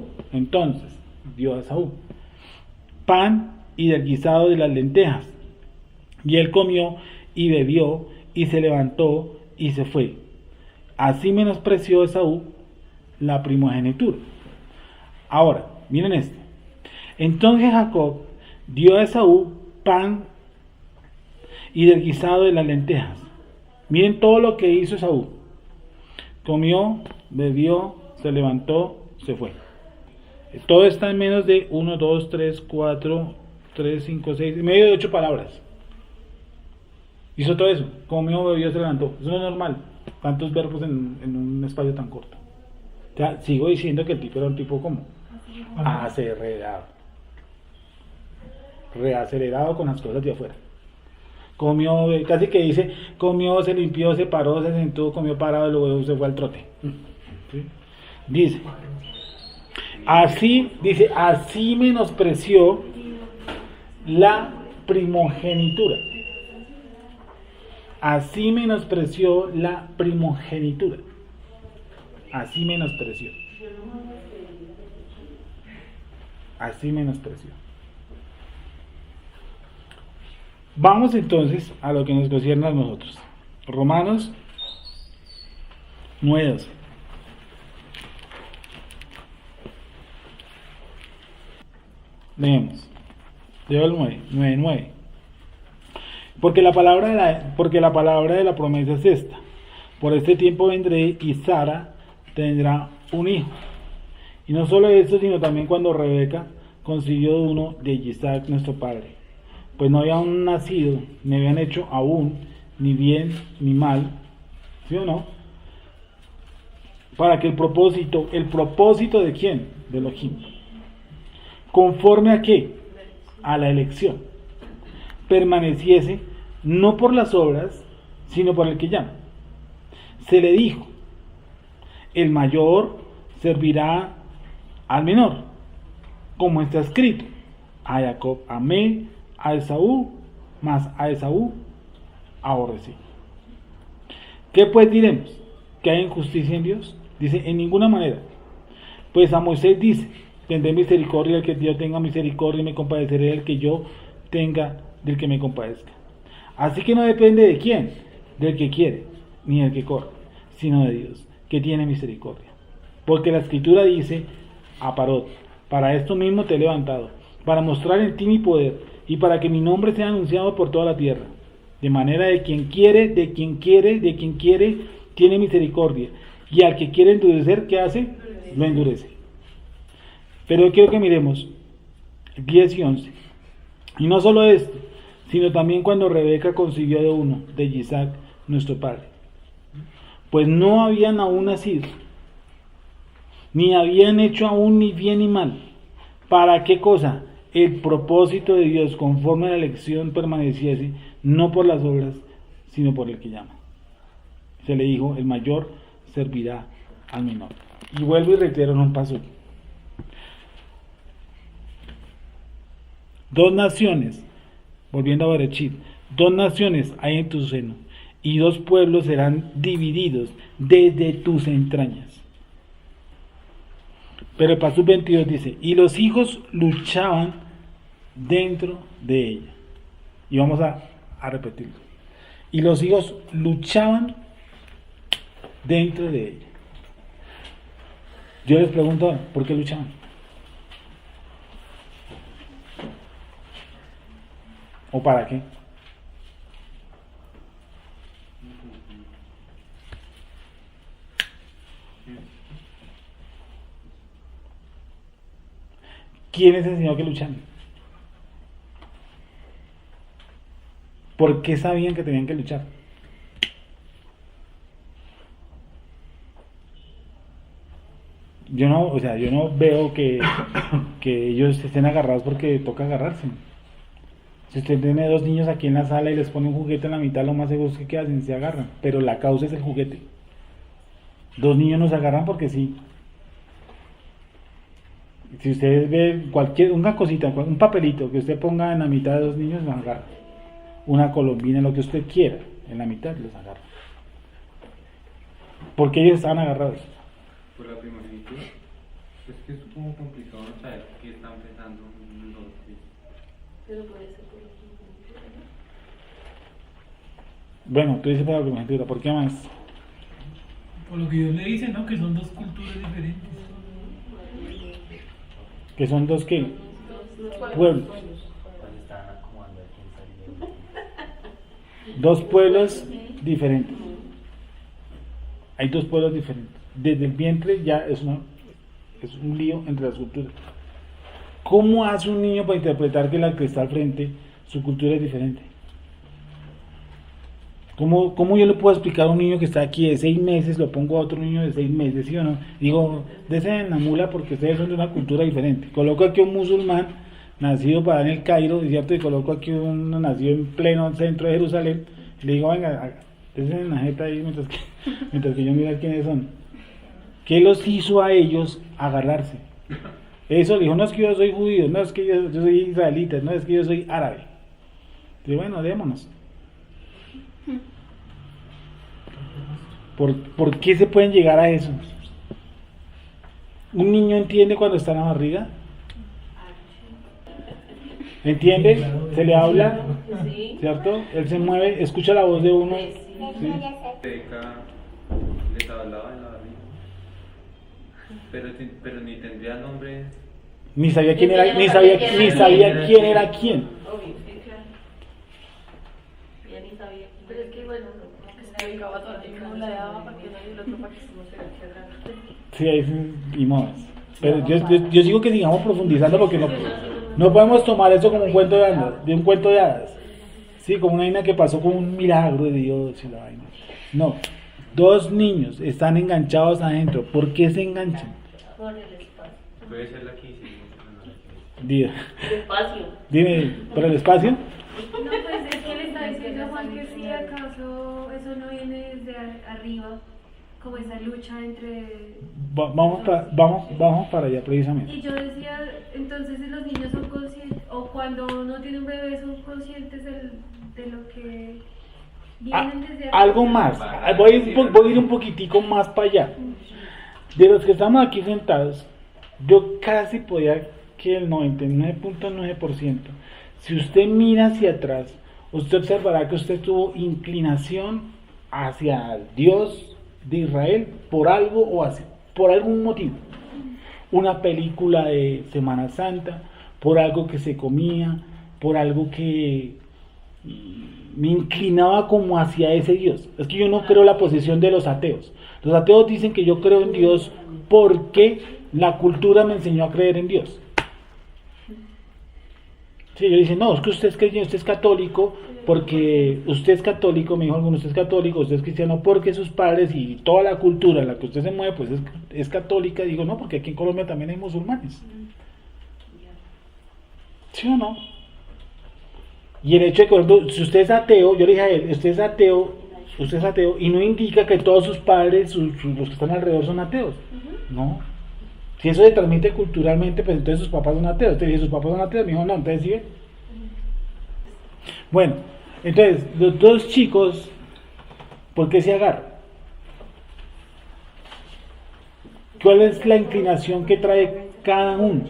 pan y del guisado de las lentejas. Y él comió y bebió y se levantó y se fue. Así menospreció Esaú la primogenitura. Ahora, miren esto. Entonces Jacob dio a Esaú pan y del guisado de las lentejas. Miren todo lo que hizo Esaú. Comió, bebió, se levantó, se fue. Todo está en menos de 1, 2, 3, 4, 3, 5, 6, en medio de 8 palabras. Hizo todo eso. Comió, bebió, se levantó. Eso no es normal. Tantos verbos en un espacio tan corto. O sea, sigo diciendo que el tipo era un tipo como acelerado. Reacelerado con las cosas de afuera. Comió, casi que dice, comió, se limpió, se paró, se sentó, comió parado y luego se fue al trote. ¿Sí? Dice, así menospreció la primogenitura. Así menospreció la primogenitura. Así menospreció. Así menospreció. Vamos entonces a lo que nos concierne a nosotros. Romanos 9:12. Leemos. Leo el 9:9. Porque la palabra de la promesa es esta: por este tiempo vendré y Sara tendrá un hijo. Y no solo esto, sino también cuando Rebeca concibió uno de Isaac nuestro padre. Pues no habían nacido, ni habían hecho aún, ni bien ni mal, ¿sí o no? Para que el propósito ¿de quién? De Elohim. ¿Conforme a qué? A la elección. Permaneciese, no por las obras, sino por el que llama. Se le dijo, el mayor servirá al menor, como está escrito, a Jacob amé, a Esaú, mas a Esaú aborrecí. ¿Qué pues diremos? ¿Que hay injusticia en Dios? Dice, en ninguna manera. Pues a Moisés dice, tendré misericordia del que yo tenga misericordia y me compadeceré del que yo tenga del que me compadezca. Así que no depende de quién, del que quiere, ni del que corre, sino de Dios, que tiene misericordia. Porque la Escritura dice, aparot, para esto mismo te he levantado, para mostrar en ti mi poder, y para que mi nombre sea anunciado por toda la tierra. De manera de quien quiere, tiene misericordia. Y al que quiere endurecer, ¿qué hace? Lo endurece. Pero yo quiero que miremos 10 y 11. Y no solo esto, sino también cuando Rebeca concibió de uno, de Isaac, nuestro padre. Pues no habían aún nacido, ni habían hecho aún ni bien ni mal. ¿Para qué cosa? El propósito de Dios conforme a la elección permaneciese, no por las obras, sino por el que llama. Se le dijo, el mayor servirá al menor. Y vuelvo y reitero en un paso. 2 naciones, volviendo a Berechit, 2 naciones hay en tu seno, y 2 pueblos serán divididos desde tus entrañas. Pero el paso 22 dice, y los hijos luchaban dentro de ella. Y vamos a repetirlo. Y los hijos luchaban dentro de ella. Yo les pregunto, ¿por qué luchaban? ¿O para qué? ¿Quién les enseñó que luchan? ¿Por qué sabían que tenían que luchar? Yo no veo que ellos estén agarrados porque toca agarrarse. Si usted tiene dos niños aquí en la sala y les pone un juguete en la mitad, lo más seguro es que ¿qué hacen? Se agarran. Pero la causa es el juguete. Dos niños no se agarran porque sí. Si ustedes ven una cosita, un papelito que usted ponga en la mitad de dos niños, los agarra. Una colombina, lo que usted quiera, en la mitad los agarra. Porque ellos estaban agarrados. Por la primogenitura. Es que es como complicado no saber qué están pensando los tres. Pero puede ser por la primogenitura, ¿no? Bueno, tú dices por la primogenitura, ¿por qué más? Por lo que Dios le dice, ¿no? Que son dos culturas diferentes. ¿Que son dos qué? Dos Pueblos. Pues estaban acomodando a quién salía. Dos pueblos diferentes. Hay dos pueblos diferentes. Desde el vientre ya es un lío entre las culturas. ¿Cómo hace un niño para interpretar que la que está al frente, su cultura es diferente? ¿Cómo yo le puedo explicar a un niño que está aquí de 6 meses, lo pongo a otro niño de 6 meses, ¿sí o no? Digo, desen en la mula porque ustedes son de una cultura diferente. Coloco aquí un musulmán, nacido para en el Cairo, ¿cierto? Y coloco aquí uno nacido en pleno centro de Jerusalén, y le digo, venga, desen en la jeta ahí mientras que yo mira quiénes son. ¿Qué los hizo a ellos agarrarse? Eso le dijo, no es que yo soy judío, no es que yo soy israelita, no es que yo soy árabe. Y bueno, démonos. ¿Por qué se pueden llegar a eso? ¿Un niño entiende cuando está en la barriga? ¿Entiende? Se le habla, Sí. ¿cierto? Él se mueve, escucha la voz de uno. ¿sí? Teca les hablaba en la barriga. Pero ni tendría nombre. Ni sabía quién era, ni sabía quién era quién. Obvio, sí, claro. Ya ni sabía. Pero es que bueno, se dedicaba todo el tiempo, no la daba para que nadie el otro para que no se le quedara. Sí, ahí y modas. Pero yo digo que sigamos profundizando porque no podemos tomar eso como un cuento de un cuento de hadas. Sí, como una vaina que pasó con un milagro de Dios y la vaina. No, dos niños están enganchados adentro. ¿Por qué se enganchan? Por el espacio. Puede ser la 15. Dime, El espacio. dime, ¿por el espacio? No, pues es que le está diciendo a Juan que si acaso eso no viene desde arriba, como esa lucha entre... Vamos para allá precisamente. Y yo decía, entonces los niños son conscientes, o cuando uno tiene un bebé son conscientes de lo que vienen desde arriba. Algo más, voy a ir un poquitico más para allá. De los que estamos aquí sentados, yo casi podía que el 99.9%, si usted mira hacia atrás, usted observará que usted tuvo inclinación hacia Dios de Israel por algo o por algún motivo. Una película de Semana Santa, por algo que se comía, por algo que me inclinaba como hacia ese Dios. Es que yo no creo la posición de los ateos. Los ateos dicen que yo creo en Dios porque la cultura me enseñó a creer en Dios. Sí, ellos dicen, no, es que usted es creyente, usted es católico, porque usted es católico, me dijo alguno, usted es católico, usted es cristiano, porque sus padres y toda la cultura en la que usted se mueve, pues es católica. Digo, no, porque aquí en Colombia también hay musulmanes. ¿Sí o no? Y el hecho de que, si usted es ateo, yo le dije a él, usted es ateo, y no indica que todos sus padres, los que están alrededor son ateos. No. Si eso se transmite culturalmente, pues entonces sus papás son ateos. Entonces, si sus papás son ateos, me dijo, no, entonces sigue. Bueno, entonces, los dos chicos, ¿por qué se agarran? ¿Cuál es la inclinación que trae cada uno?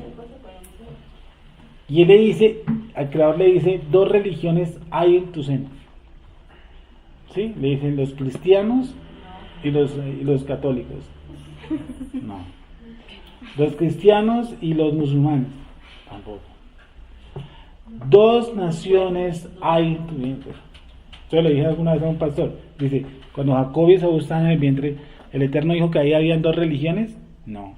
Y él le dice, al creador le dice, dos religiones hay en tu seno. ¿Sí? Le dicen los cristianos y los católicos. No. Los cristianos y los musulmanes. Tampoco. Dos naciones hay en tu vientre. Yo le dije alguna vez a un pastor, dice, cuando Jacob y Esaú estaban en el vientre, ¿el Eterno dijo que ahí habían dos religiones? No.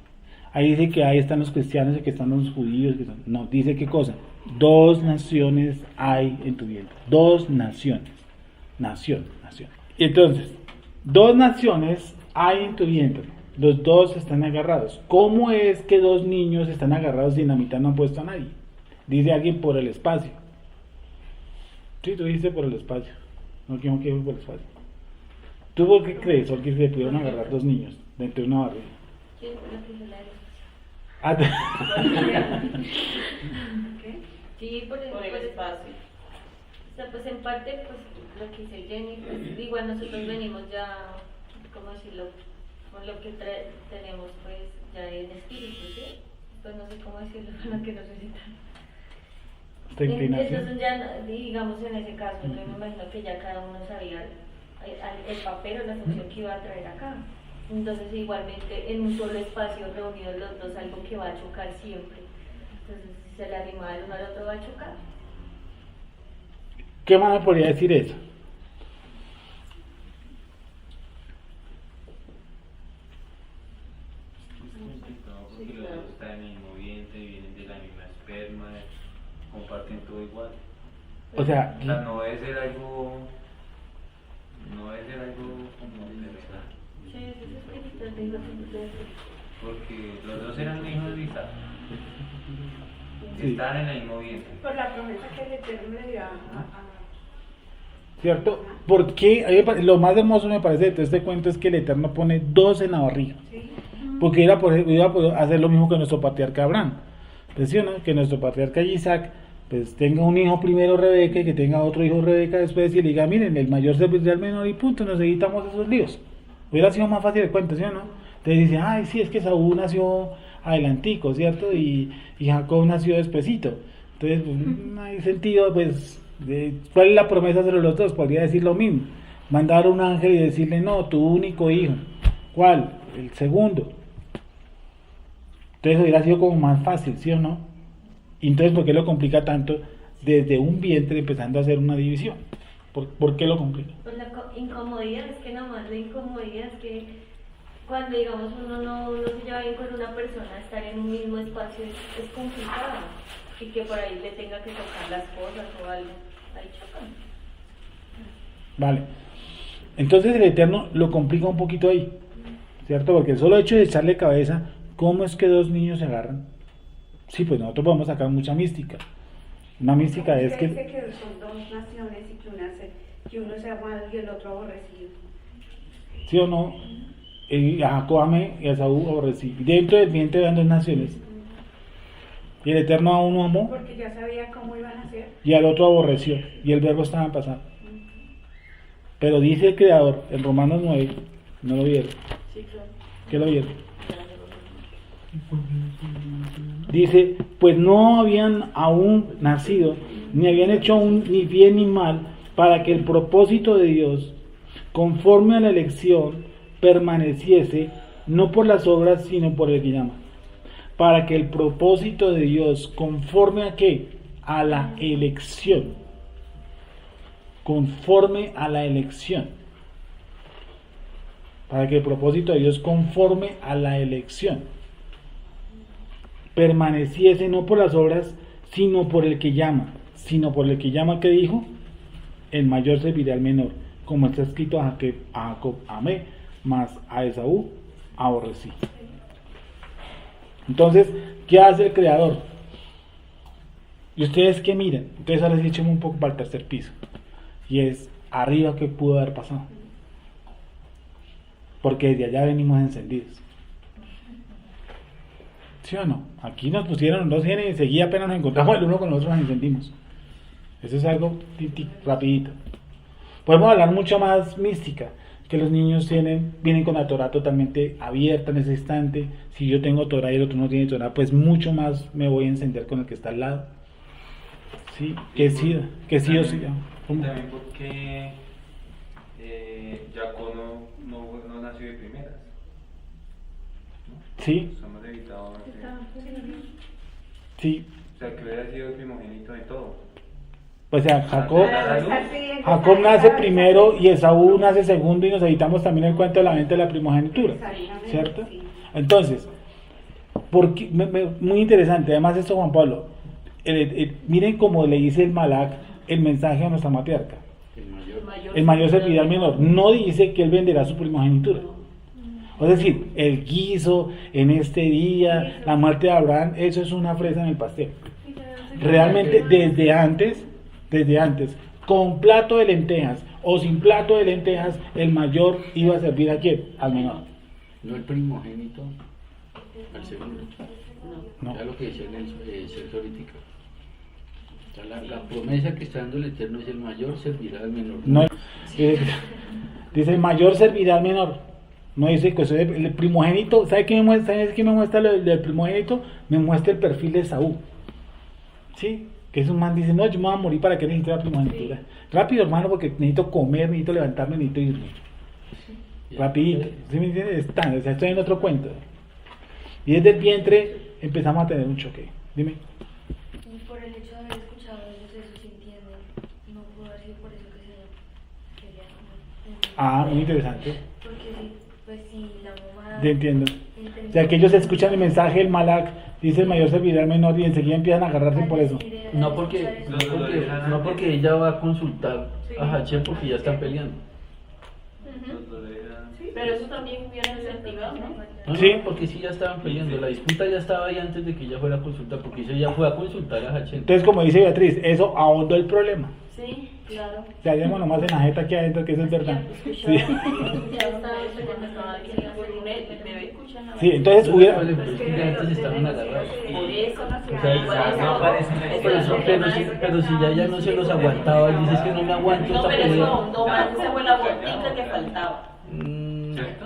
Ahí dice que ahí están los cristianos y que están los judíos. No, dice qué cosa. Dos naciones hay en tu vientre. Dos naciones. Nación. Y entonces, dos naciones hay en tu vientre. Los dos están agarrados. ¿Cómo es que dos niños están agarrados y en la mitad no han puesto a nadie? Dice alguien por el espacio. Sí, tú dijiste por el espacio. No quiero que por el espacio. ¿Tú por qué crees, Sol, que se pudieron agarrar dos niños dentro de una barriga? Sí, por lo que se la Ah, ¿Qué? Sí, por Por el espacio. O sea, pues en parte, pues lo que dice Jenny, pues igual nosotros venimos ya, ¿cómo decirlo? Con lo que tenemos pues ya en espíritu, ¿sí? Pues no sé cómo decirlo, con lo que necesitan. esta inclinación. Entonces ya, digamos en ese caso, yo me imagino que ya cada uno sabía el papel o la función que iba a traer acá. Entonces igualmente en un solo espacio reunidos los dos, algo que va a chocar siempre. Entonces si se le arrima el uno al otro va a chocar. ¿Qué más me podría decir eso? Porque los dos están en el mismo vientre, vienen de la misma esperma, comparten todo igual. O sea, No debe ser algo como de verdad. Sí, eso es espiritual, digo, Porque los dos eran hijos de Isaac. Sí. Estaban en el mismo vientre. Por la promesa que el Eterno le dio a ¿cierto? Porque a mí me lo más hermoso me parece de todo este cuento es que el Eterno pone dos en la barriga. Porque iba a poder hacer lo mismo que nuestro patriarca Abraham. Pues, ¿sí, no? Que nuestro patriarca Isaac pues tenga un hijo primero Rebeca y que tenga otro hijo Rebeca después y le diga, miren, el mayor servirá al menor y punto, nos evitamos esos líos. Hubiera sido más fácil el cuento, ¿sí o no? Entonces dice, ay, sí, es que Saúl nació adelantico, ¿cierto? Y Jacob nació despacito. Entonces, pues, no hay sentido, pues, ¿cuál es la promesa sobre los dos? Podría decir lo mismo. Mandar a un ángel y decirle, no, tu único hijo. ¿Cuál? El segundo. Entonces hubiera sido como más fácil, ¿sí o no? Y entonces, ¿por qué lo complica tanto desde un vientre empezando a hacer una división? ¿Por qué lo complica? Pues la incomodidad, es que nomás la incomodidad es que cuando digamos uno no se lleva bien con una persona, estar en un mismo espacio es complicado y que por ahí le tenga que tocar las cosas o algo, ahí chocan. Vale. Entonces el Eterno lo complica un poquito ahí, ¿cierto? Porque el solo hecho de echarle cabeza, ¿cómo es que dos niños se agarran? Sí, pues nosotros podemos sacar mucha mística. Una mística es que... Dice que son dos naciones y que uno sea amado y el otro aborrecido. ¿Sí o no? A Jacob amé y a Esaú aborrecí. Dentro del vientre eran dos naciones. Y el Eterno a uno amó Porque ya sabía cómo iban a ser. y al otro aborreció. Y el verbo estaba en pasado. Pero dice el Creador en Romanos 9, ¿no lo vieron? Sí, claro. ¿Qué lo vieron? Dice, pues no habían aún nacido, ni habían hecho ni bien ni mal, para que el propósito de Dios, conforme a la elección, permaneciese, no por las obras, sino por el que llama. Para que el propósito de Dios, conforme a qué? A la elección. Conforme a la elección. Para que el propósito de Dios, conforme a la elección, permaneciese no por las obras, sino por el que llama. Sino por el que llama, que dijo, el mayor servirá al menor. Como está escrito, a Jacob amé, mas a Esaú aborrecí. Entonces, ¿qué hace el Creador? ¿Y ustedes qué miran? Entonces ahora sí echemos un poco para el tercer piso. Y es, arriba, ¿qué pudo haber pasado? Porque desde allá venimos encendidos. ¿Sí o no? Aquí nos pusieron dos genes y enseguida apenas nos encontramos el uno con los otros nos encendimos. Eso es algo rapidito. Podemos hablar mucho más mística, que los niños vienen con la Torah totalmente abierta en ese instante. Si yo tengo Torah y el otro no tiene Torah, pues mucho más me voy a encender con el que está al lado. Sí, que sí o sí. ¿Cómo? También porque Jacob no nació de primeras. Sí, Somos evitados. sí. O sea, que hubiera sido el primogénito de todo. O sea, Jacob Jacob nace primero y Esaú nace segundo y nos evitamos también el cuento de la venta de la primogenitura, ¿cierto? Entonces, muy interesante, además esto Juan Pablo, miren cómo le dice el Malak el mensaje a nuestra matriarca. El mayor servirá al menor. No dice que él venderá su primogenitura. Es decir, el guiso en este día, la muerte de Abraham, eso es una fresa en el pastel. Realmente desde antes, con plato de lentejas o sin plato de lentejas, el mayor iba a servir a quién, al menor. No el primogénito, al segundo. No. Ya lo que decía Sergio ahorita. O sea, la promesa que está dando el Eterno es el mayor servirá al menor. No, dice el mayor servirá al menor. No dice que el primogénito. ¿Sabe qué me muestra? ¿Sabes qué me muestra lo del primogénito? Me muestra el perfil de Saúl. ¿Sí? Que es un man, dice, no, yo me voy a morir, ¿para qué necesito la primogenitura? Sí. Rápido, hermano, porque necesito comer, necesito levantarme, necesito irme. Sí. Rapidito, ¿sí me entiendes? O sea, estoy en otro cuento. Y desde el vientre empezamos a tener un choque. Dime. Y por el hecho de haber escuchado ellos eso, sintiendo, no pudo haber sido por eso que se quería comer. Ah, muy interesante. Porque pues si la mamá... Te entiendo. O sea, que ellos escuchan el mensaje del Malak, dice el mayor servirá al menor, y enseguida empiezan a agarrarse por eso. No porque ella va a consultar a Hachel porque ya están peleando. Sí, pero eso también hubiera incentivado, ¿no? Sí, porque sí ya estaban peleando, la disputa ya estaba ahí antes de que ella fuera a consultar, porque ella fue a consultar a Hachel. Entonces, como dice Beatriz, eso ahondó el problema. Sí, claro. O sea, hallemos nomás en la jeta aquí adentro, que eso es verdad. Sí. Sí, entonces hubiera... Antes estaban agarrados. Por eso Pero si ya no se los aguantaba, y dices que no me aguanto no, esta pero pelea. eso esa fue la botica que faltaba. ¿Cierto?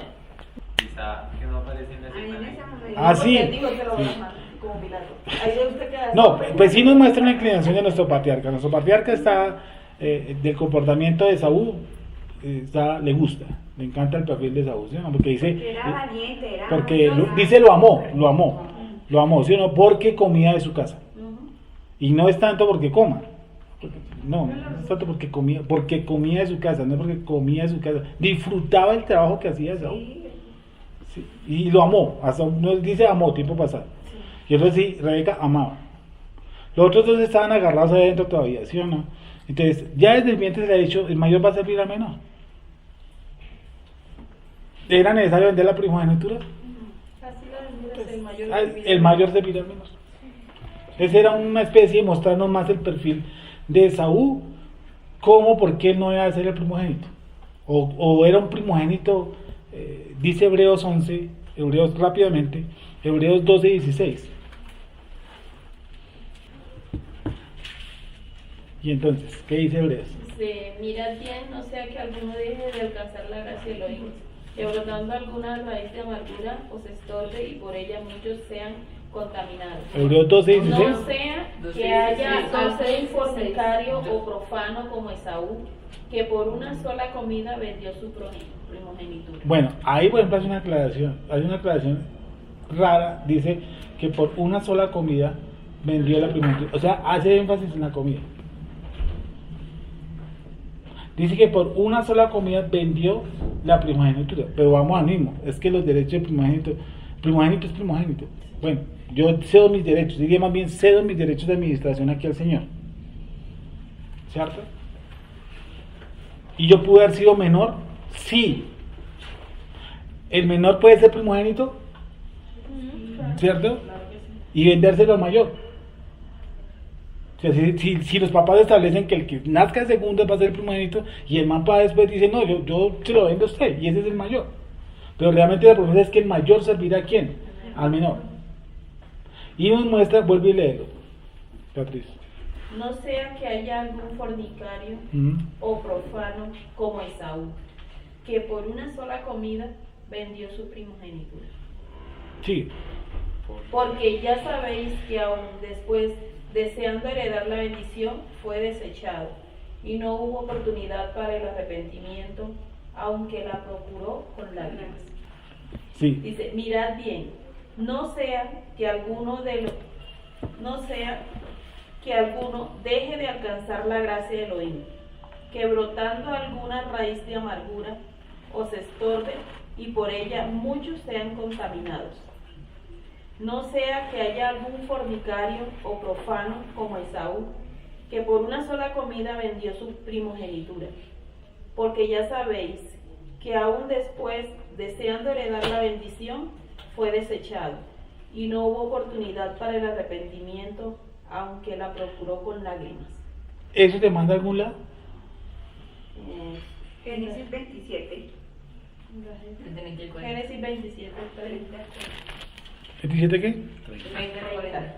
Quizá que no aparece en ese momento. Ah, sí. Digo que lo van a mandar como milagro. Ahí usted queda. No, pues sí nos muestra una inclinación de nuestro patriarca. Nuestro patriarca está del comportamiento de Saúl, le gusta, le encanta el perfil de Saúl, ¿sí? ¿No? Porque dice, Porque era valiente, era porque dice lo amó, ¿sí? ¿No? Porque comía de su casa. Y no es tanto porque coma, no es tanto porque comía de su casa, no es porque comía de su casa, disfrutaba el trabajo que hacía Saúl. Sí, y lo amó, hasta no dice amó, tiempo pasado. Y entonces sí, Rebeca amaba. Los otros dos estaban agarrados ahí adentro todavía, ¿sí o no? Entonces, ya desde el vientre se le ha dicho, el mayor va a servir al menor. ¿Era necesario vender la primogenitura? Así la vendieras, el mayor. El mayor servirá al menor. Esa era una especie de mostrarnos más el perfil de Saúl, cómo, por qué no iba a ser el primogénito. O era un primogénito, dice Hebreos 11, Hebreos rápidamente, Hebreos 12 y 16. Y entonces, ¿qué dice Hebreos? Dice, mirad bien, no sea que alguno deje de alcanzar la gracia de Elohim, que brotando alguna raíz de amargura os estorbe y por ella muchos sean contaminados. Hebreos 12 y 16. No sea que haya algún fornicario o profano como Esaú, que por una sola comida vendió su primogenitura. Bueno, ahí por ejemplo hay una aclaración rara, dice que por una sola comida vendió la primogenitura, o sea, hace énfasis en la comida. Dice que por una sola comida vendió la primogenitura, pero vamos al mismo, es que los derechos del primogénito es primogénito. Bueno, yo cedo mis derechos, diría más bien cedo mis derechos de administración aquí al Señor, ¿cierto? ¿Y yo pude haber sido menor? Sí. ¿El menor puede ser primogénito? ¿Cierto? Y vendérselo al mayor. O sea, si los papás establecen que el que nazca de segundo va a ser el primogénito y el man para después dice, no, yo se lo vendo a usted y ese es el mayor. Pero realmente la promesa es que el mayor servirá a quién? Al menor. Y nos muestra, vuelve y léelo, Beatriz. No sea que haya algún fornicario o profano como Esaú, que por una sola comida vendió su primogenitura. Sí. Porque ya sabéis que aún después, deseando heredar la bendición, fue desechado, y no hubo oportunidad para el arrepentimiento, aunque la procuró con lágrimas. Sí. Dice, mirad bien, no sea que alguno deje de alcanzar la gracia de Elohim, que brotando alguna raíz de amargura os estorbe y por ella muchos sean contaminados. No sea que haya algún fornicario o profano como Esaú, que por una sola comida vendió su primogenitura. Porque ya sabéis que aún después, deseando heredar la bendición, fue desechado, y no hubo oportunidad para el arrepentimiento, aunque la procuró con lágrimas. ¿Eso te manda a algún lado? Génesis 27. Génesis 27, 30. ¿27 qué? 30.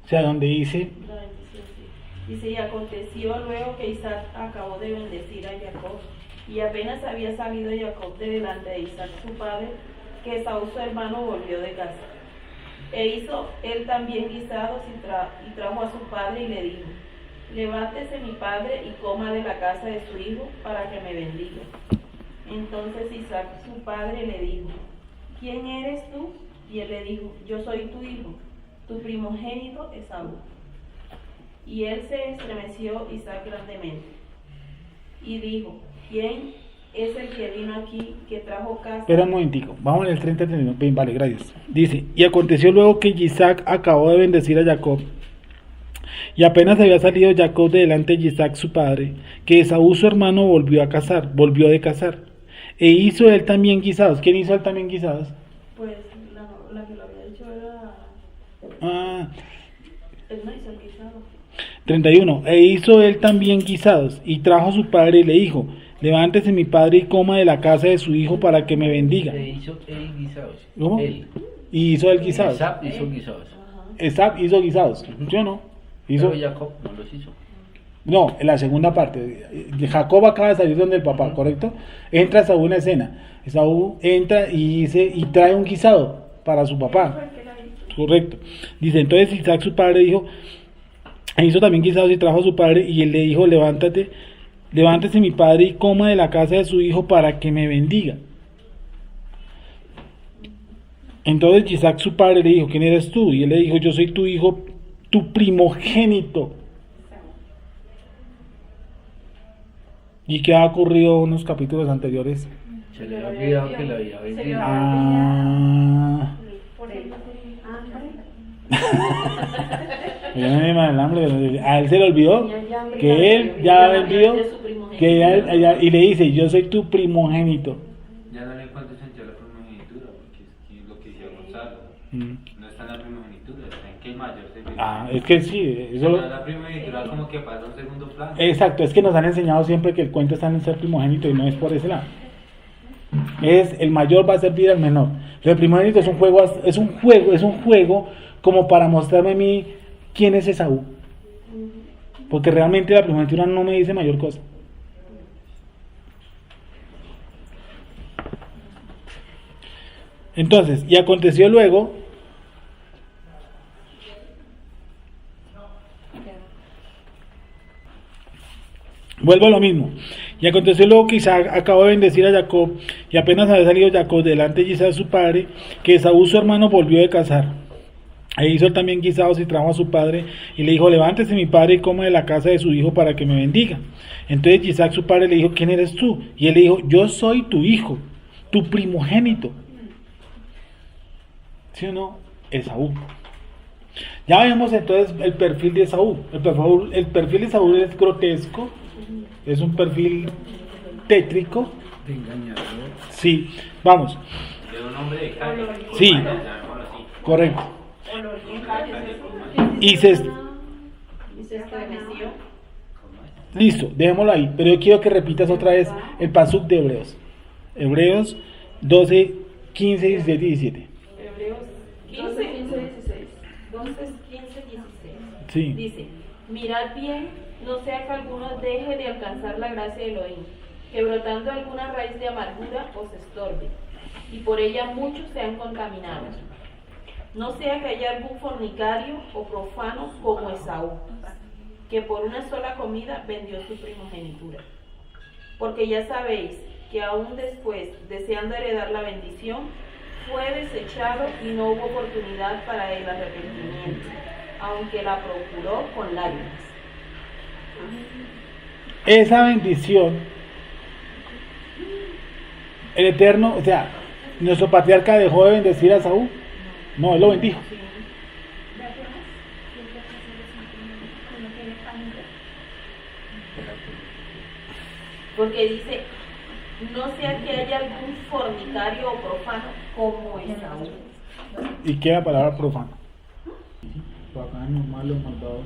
O sea, donde dice, La bendición, sí. Dice, y aconteció luego que Isaac acabó de bendecir a Jacob, y apenas había salido Jacob de delante de Isaac su padre, que Esaú su hermano volvió de casa. E hizo él también guisados y trajo a su padre y le dijo, levántese mi padre y coma de la casa de su hijo para que me bendiga. Entonces Isaac su padre le dijo, ¿quién eres tú? Y él le dijo, yo soy tu hijo, tu primogénito Esaú. Y él se estremeció Isaac grandemente y dijo, ¿quién es el que vino aquí, que trajo casa? espera un momentico, vamos al 30, 31, bien, vale, gracias. Dice, y aconteció luego que Isaac acabó de bendecir a Jacob, y apenas había salido Jacob de delante de Isaac su padre, que Esaú su hermano volvió de cazar, e hizo él también guisados. ¿Quién hizo él también guisados? Pues la que lo había dicho era... Él no hizo el guisado. 31, e hizo él también guisados, y trajo a su padre y le dijo, levántese mi padre y coma de la casa de su hijo para que me bendiga. Le hizo él guisados. ¿Cómo? Él. Y hizo él guisados. Isaac hizo guisados. Isaac hizo guisados, ¿yo no? Hizo... Pero Jacob no los hizo. No, en la segunda parte. Jacob acaba de salir donde el papá, ¿correcto? Entra Esaú en la escena. Esaú entra y dice, y trae un guisado para su papá. Correcto. Dice, entonces Isaac su padre dijo, hizo también guisados y trajo a su padre, y él le dijo, levántese mi padre y coma de la casa de su hijo para que me bendiga. Entonces Isaac su padre le dijo, ¿quién eres tú? Y él le dijo, yo soy tu hijo, tu primogénito. ¿Y qué ha ocurrido en unos capítulos anteriores? Se le había olvidado que le había vendido. Por el hambre. A él se le olvidó que él ya ha vendido, y le dice, yo soy tu primogénito. Ya no le encuentro sentido a la primogenitura, porque es lo que decía Gonzalo. No está en la primogenitura, está en que el mayor se ve. Es que sí, eso La primogenitura como que pasa a un segundo plano. exacto, es que nos han enseñado siempre que el cuento está en ser primogénito y no es por ese lado. Es el mayor va a servir al menor. El primogénito es un juego como para mostrarme a mí quién es Esaú. Porque realmente la primogenitura no me dice mayor cosa. Entonces, y aconteció luego vuelvo a lo mismo. Y aconteció luego que Isaac acabó de bendecir a Jacob, y apenas había salido Jacob delante de Isaac su padre, que Esaú su hermano volvió de cazar. E hizo también guisados y trajo a su padre, y le dijo, levántese mi padre y coma de la casa de su hijo para que me bendiga. Entonces Isaac su padre le dijo, ¿quién eres tú? Y él le dijo, yo soy tu hijo, tu primogénito. ¿Sí o no? Esaú. Ya vemos entonces el perfil de Esaú. El perfil de Esaú es grotesco, es un perfil tétrico. De engañador. Sí, vamos. De un hombre de calle. Sí, correcto. Y se estremeció. Listo, dejémoslo ahí. Pero yo quiero que repitas otra vez el pasuk de Hebreos. Hebreos 12, 15, 17 y 17. Hebreos 15, 16. 12, 15, 16. Sí. Dice, mirad bien, no sea que alguno deje de alcanzar la gracia de Elohim, que brotando alguna raíz de amargura os estorbe, y por ella muchos sean contaminados. No sea que haya algún fornicario o profano como Esaú, que por una sola comida vendió su primogenitura. Porque ya sabéis que aún después, deseando heredar la bendición, fue desechado y no hubo oportunidad para el arrepentimiento, aunque la procuró con lágrimas. Esa bendición, el Eterno, o sea, nuestro patriarca dejó de bendecir a Esaú. No, él lo bendijo. Porque dice, no sea que haya algún fornicario o profano como Esaú. ¿Y qué es la palabra profano? Pagano, malo, malvado.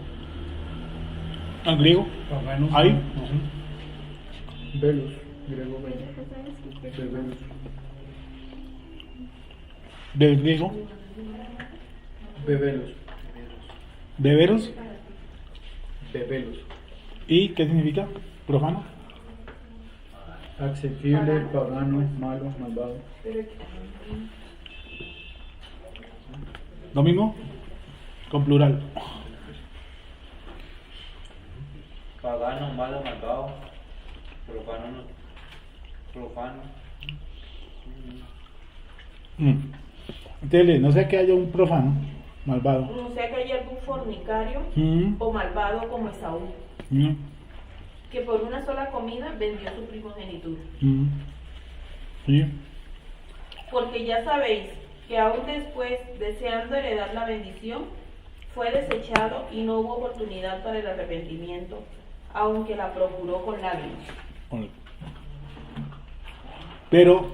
¿En griego? Pagano. ¿Ahí? Ajá. Velos, griego velos. Bebelos. ¿Del griego? Bebelos. ¿Beberos? Bebelos. ¿Y qué significa? ¿Profano? Accesible, pagano, malo, malvado. ¿Lo mismo? Con plural. Pagano, malo, malvado. Profano, profano. Entonces, no sé que haya un profano, malvado. No sea que haya algún fornicario Mm. o malvado como Esaú, Mm. que por una sola comida vendió su primogenitura. Mm. Sí. Porque ya sabéis que aún después, deseando heredar la bendición, fue desechado y no hubo oportunidad para el arrepentimiento, aunque la procuró con lágrimas. Pero,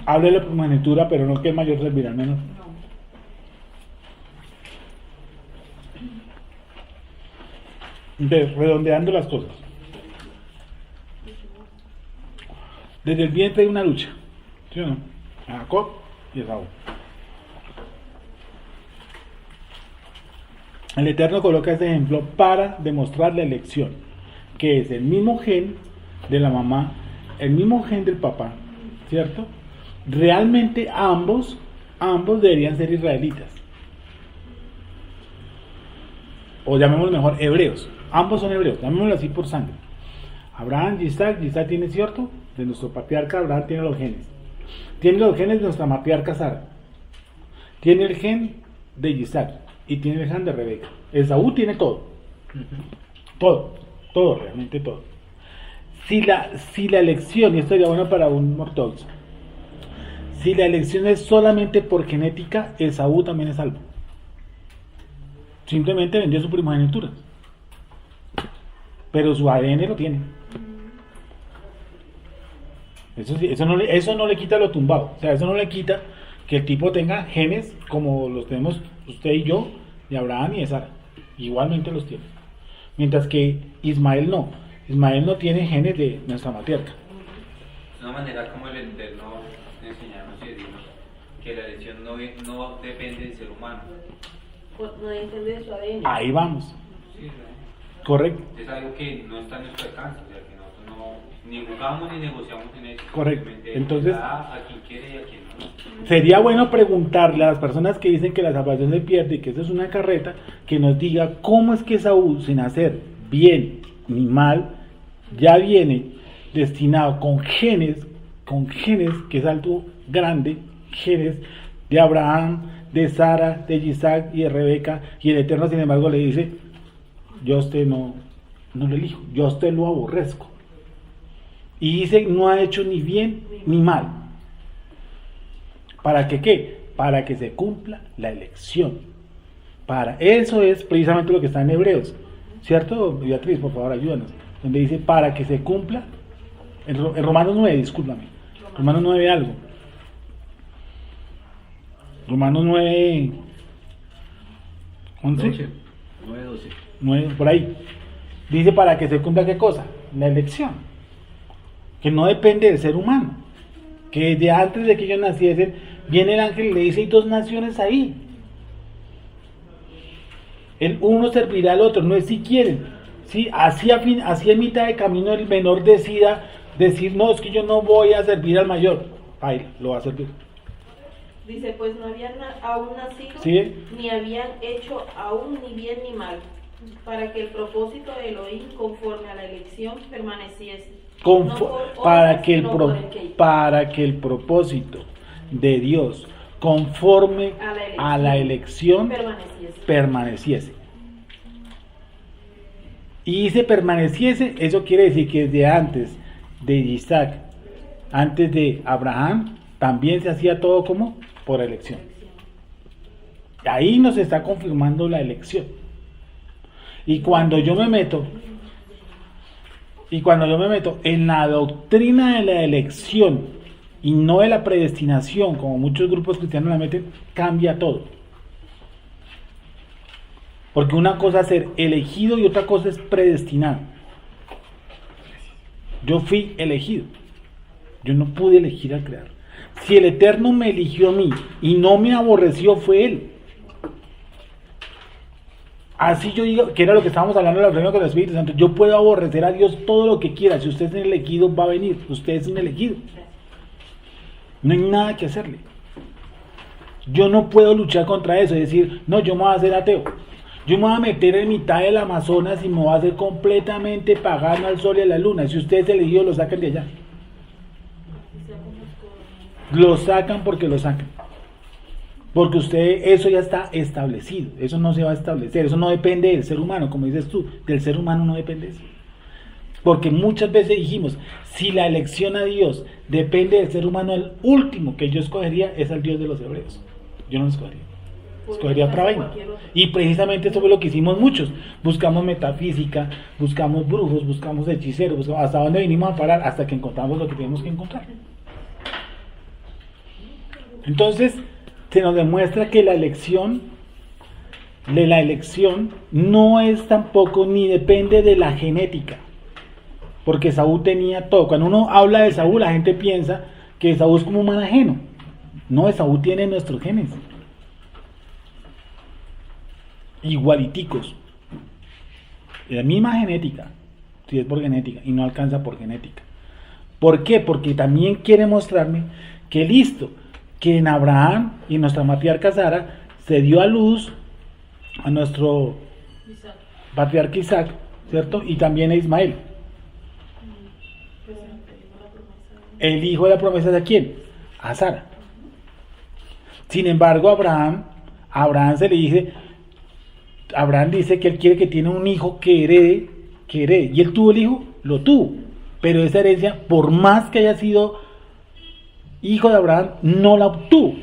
hable de la primogenitura, pero no que el mayor servirá al menor. No. Entonces, redondeando las cosas. Desde el vientre hay una lucha, ¿sí o no? Jacob y Esaú. El Eterno coloca este ejemplo para demostrar la elección, que es el mismo gen de la mamá, el mismo gen del papá, ¿cierto? Realmente ambos deberían ser israelitas. O llamémoslo mejor hebreos. Ambos son hebreos, llamémoslo así por sangre. Abraham, Isaac tiene, ¿cierto? De nuestro patriarca Abraham tiene los genes. Tiene los genes de nuestra matriarca Sara. Tiene el gen de Isaac y tiene el gen de Rebeca. Esaú tiene todo. Todo, realmente todo. Si la elección, y esto sería bueno para un ortodoxo, si la elección es solamente por genética, Esaú también es salvo. Simplemente vendió su primogenitura. Pero su ADN lo tiene. Eso no le quita lo tumbado. O sea, eso no le quita que el tipo tenga genes como los tenemos usted y yo, de Abraham y de Sara. Igualmente los tiene. Mientras que Ismael no. Ismael no tiene genes de nuestra matriarca. De una manera como el Eterno enseñarnos y decirnos que la elección no depende del ser humano. Pues no depende de su ADN. Ahí vamos. Sí, ¿no? Correcto. Es algo que no está en nuestro alcance, o sea, que nosotros no ni jugamos ni negociamos en eso. Correcto. Simplemente Entonces, da a quien quiere y a quien no. Sería bueno preguntarle a las personas que dicen que la salvación se pierde y que eso es una carreta, que nos diga cómo es que Saúl, sin hacer bien ni mal, ya viene destinado con genes que es algo grande, genes de Abraham, de Sara, de Isaac y de Rebeca, y el Eterno sin embargo le dice: yo a usted no lo elijo, yo a usted lo aborrezco. Y dice: no ha hecho ni bien ni mal. ¿Para que qué? Para que se cumpla la elección. Para eso es precisamente lo que está en Hebreos, ¿cierto? Beatriz, por favor, ayúdanos. Donde dice: para que se cumpla, en Romanos 9, discúlpame. Romanos 9 algo. Romanos 9, 11. 12. 9, 12. 9, por ahí. Dice: para que se cumpla ¿qué cosa? La elección. Que no depende del ser humano. Que desde antes de que ellos naciesen, viene el ángel y le dice: hay dos naciones ahí. El uno servirá al otro, no es si quieren. ¿Sí? Así a mitad de camino el menor decida decir: no, es que yo no voy a servir al mayor. Ay, lo va a servir. Dice: pues no habían aún nacido, ¿Sí? ni habían hecho aún ni bien ni mal, para que el propósito de Elohim conforme a la elección permaneciese. No por para obras, que sino por el que. para que el propósito de Dios conforme a la elección permaneciese. Y dice permaneciese, eso quiere decir que desde antes de Isaac, antes de Abraham, también se hacía todo como por elección. Ahí nos está confirmando la elección. Y cuando yo me meto Y cuando yo me meto en la doctrina de la elección y no de la predestinación, como muchos grupos cristianos la meten, cambia todo. Porque una cosa es ser elegido y otra cosa es predestinado. Yo fui elegido. Yo no pude elegir al Creador. Si el Eterno me eligió a mí y no me aborreció, fue Él. Así yo digo, que era lo que estábamos hablando de la reunión con el Espíritu Santo, yo puedo aborrecer a Dios todo lo que quiera. Si usted es un elegido, va a venir. Usted es un elegido. No hay nada que hacerle. Yo no puedo luchar contra eso y decir, no, yo me voy a hacer ateo. Yo me voy a meter en mitad del Amazonas y me voy a hacer completamente pagano al sol y a la luna. Si usted es elegido, lo sacan de allá. Lo sacan porque lo sacan. Porque usted, eso ya está establecido. Eso no se va a establecer. Eso no depende del ser humano, como dices tú. Del ser humano no depende eso. Porque muchas veces dijimos, si la elección a Dios depende del ser humano, el último que yo escogería es al Dios de los hebreos. Yo no lo escogería. Escogería otra vaina. Y precisamente eso fue lo que hicimos muchos. Buscamos metafísica, buscamos brujos, buscamos hechiceros, buscamos hasta dónde vinimos a parar, hasta que encontramos lo que tenemos que encontrar. Entonces, se nos demuestra que la elección no es tampoco ni depende de la genética. Porque Saúl tenía todo. Cuando uno habla de Saúl, la gente piensa que Saúl es como un man ajeno. No, Saúl tiene nuestros genes. Igualiticos. La misma genética. Si es por genética. Y no alcanza por genética. ¿Por qué? Porque también quiere mostrarme que listo, que en Abraham y en nuestra matriarca Sara se dio a luz a nuestro patriarca Isaac, ¿cierto? Y también a Ismael. El hijo de la promesa, ¿de quién? A Sara. Sin embargo, Abraham se le dice, Abraham dice que él quiere que tiene un hijo que herede. Y él tuvo el hijo, lo tuvo. Pero esa herencia, por más que haya sido hijo de Abraham, no la obtuvo.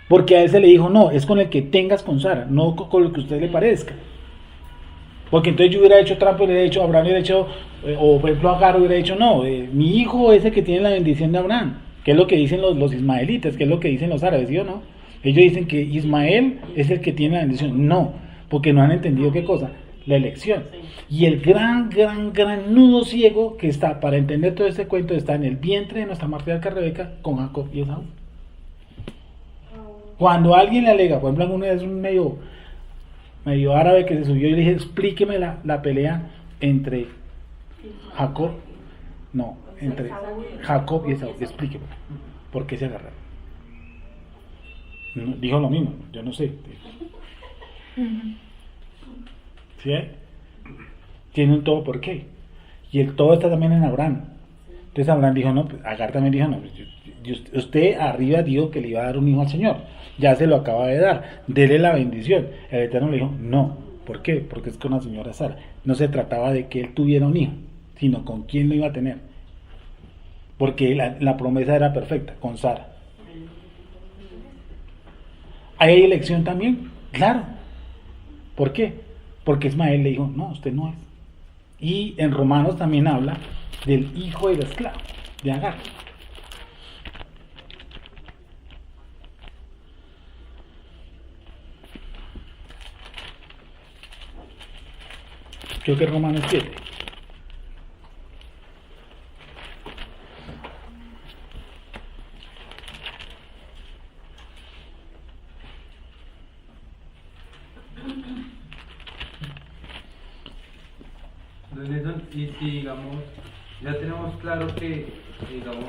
Porque a él se le dijo, no, es con el que tengas con Sara, no con lo que a usted le parezca. Porque entonces yo hubiera hecho trampa y le hubiera dicho, Abraham hubiera hecho, o por ejemplo Agar hubiera dicho, no, mi hijo es el que tiene la bendición de Abraham, que es lo que dicen los ismaelitas, que es lo que dicen los árabes, ¿sí o no? Ellos dicen que Ismael es el que tiene la bendición. No, porque no han entendido qué cosa, la elección. Y el gran nudo ciego que está para entender todo este cuento está en el vientre de nuestra matriarca Rebeca con Jacob y Esaú. Cuando alguien le alega, por ejemplo, uno es un medio árabe que se subió y le dije, explíqueme la pelea entre Jacob y Esaú, explíqueme por qué se agarraron. Dijo lo mismo, yo no sé. ¿Sí? Tiene un todo por qué. Y el todo está también en Abraham. Entonces Abraham dijo, no, pues Agar también dijo, no, usted arriba dijo que le iba a dar un hijo al Señor. Ya se lo acaba de dar. Dele la bendición. El Eterno le dijo, no. ¿Por qué? Porque es con la señora Sara. No se trataba de que él tuviera un hijo, sino con quién lo iba a tener. Porque la promesa era perfecta, con Sara. ¿Hay elección también? Claro. ¿Por qué? Porque Ismael le dijo, no, usted no es. Y en Romanos también habla del hijo de la esclava, de Agar. Creo que es Romanos 7. Y si digamos, ya tenemos claro que digamos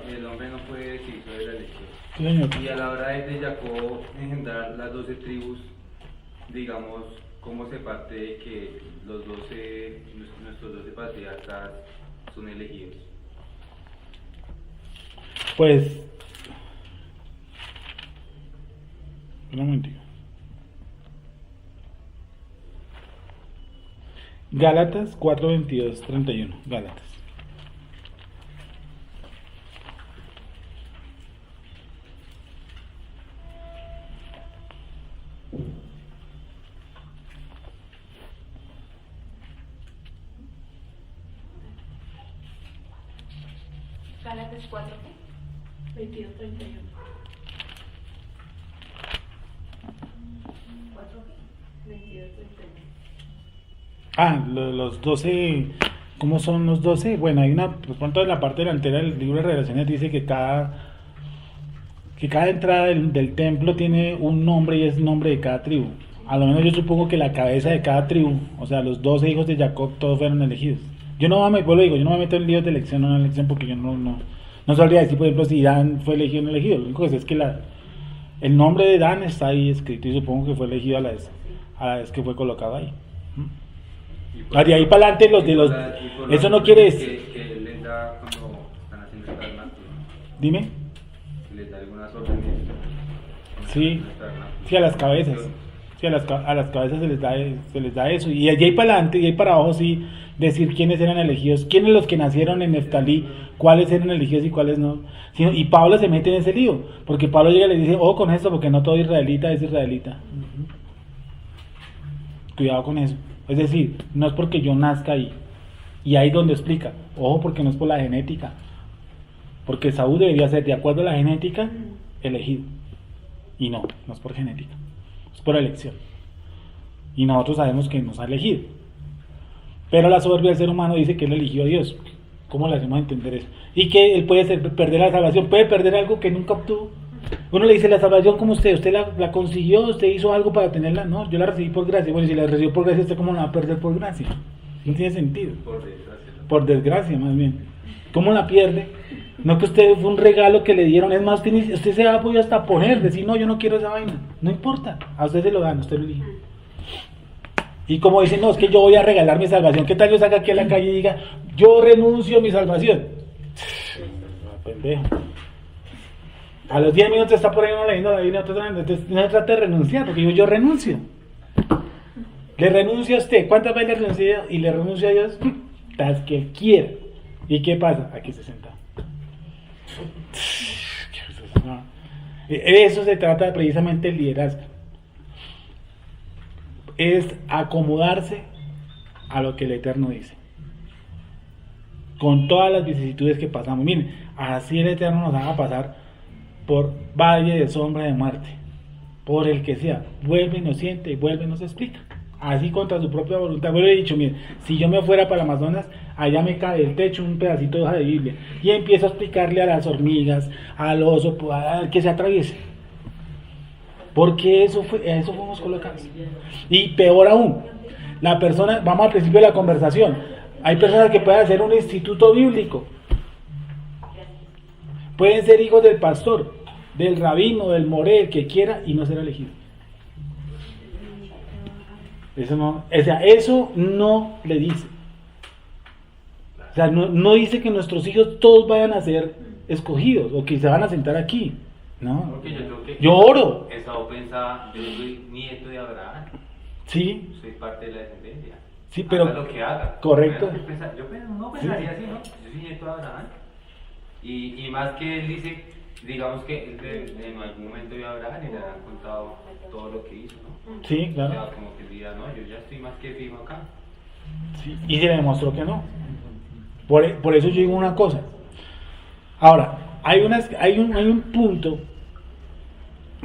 el hombre no puede decidir sobre la elección. Y a la hora de Jacob engendrar las 12 tribus, digamos, ¿cómo se parte de que nuestros 12 patriarcas son elegidos? Pues, un momentito. Gálatas 4:22-31. Gálatas. Gálatas 4, ¿qué? 22, 31. 4, ¿qué? 22, 31. Ah, los 12, ¿cómo son los 12? Bueno, hay una, por pronto en la parte delantera del libro de Revelaciones dice que cada entrada del templo tiene un nombre y es el nombre de cada tribu. A lo menos yo supongo que la cabeza de cada tribu, o sea, los 12 hijos de Jacob, todos fueron elegidos. Yo no me meto en líos de elección o no elección porque yo no sabría decir, por ejemplo, si Dan fue elegido o no elegido. Lo único que sé es que el nombre de Dan está ahí escrito y supongo que fue elegido a la vez que fue colocado ahí. De ahí para adelante eso no quiere decir que él les da cuando están haciendo el tabernáculo. Dime. Si les da algunas órdenes. Sí, a las cabezas. Sí, a las cabezas se les da eso. Y allí ahí para adelante y ahí para abajo sí decir quiénes eran elegidos, quiénes los que nacieron en Neftalí, cuáles eran elegidos y cuáles no. Y Pablo se mete en ese lío, porque Pablo llega y le dice, con esto, porque no todo israelita es israelita. Cuidado con eso. Es decir, no es porque yo nazca ahí. Y ahí donde explica, ojo, porque no es por la genética. Porque Saúl debería ser, de acuerdo a la genética, elegido. Y no es por genética. Es por elección. Y nosotros sabemos que nos ha elegido. Pero la soberbia del ser humano dice que él eligió a Dios. ¿Cómo le hacemos entender eso? Y que él puede perder la salvación, puede perder algo que nunca obtuvo. Uno le dice, la salvación como usted la consiguió, usted hizo algo para tenerla. No, yo la recibí por gracia. Bueno, si la recibió por gracia, ¿usted cómo la va a perder por gracia? No tiene sentido. Por desgracia, más bien. ¿Cómo la pierde? No, que usted fue un regalo que le dieron. Es más, usted se ha podido hasta poner, decir, no, yo no quiero esa vaina. No importa, a usted se lo dan, usted lo elige. Y como dicen, no, es que yo voy a regalar mi salvación. ¿Qué tal yo salga aquí a la calle y diga, yo renuncio a mi salvación? Pendejo. A los 10 minutos está por ahí uno leyendo la Biblia, entonces no se trata de renunciar, porque yo renuncio. Le renuncio a usted. ¿Cuántas veces le renuncio y le renuncio a Dios? Las que quiera. ¿Y qué pasa? Aquí se senta. Eso se trata precisamente del liderazgo. Es acomodarse a lo que el Eterno dice. Con todas las vicisitudes que pasamos. Miren, así el Eterno nos haga pasar por valle de sombra de muerte, por el que sea, vuelve y nos siente, y vuelve y nos explica, así contra su propia voluntad. Vuelve y he dicho, mire, si yo me fuera para el Amazonas, allá me cae del techo un pedacito de hoja de Biblia, y empiezo a explicarle a las hormigas, al oso, a que se atraviese, porque eso fuimos colocados. Y peor aún, la persona, vamos al principio de la conversación, hay personas que pueden hacer un instituto bíblico, pueden ser hijos del pastor, del rabino, del moré, el que quiera, y no ser elegido. Eso no le dice. O sea, no dice que nuestros hijos todos vayan a ser escogidos o que se van a sentar aquí. No. Porque yo creo que yo oro. Esaú pensaba, yo soy nieto de Abraham. Sí. Soy parte de la descendencia. Sí, pero haga lo que haga. Correcto. Yo no pensaría así, ¿no? Yo soy nieto de Abraham. Y más que él dice, digamos que él en algún momento vio a Abraham y le han contado todo lo que hizo, ¿no? Sí, claro. O sea, como que diga, no, yo ya estoy más que fijo acá. Sí, y se le demostró que no. Por eso yo digo una cosa. Ahora, hay un punto,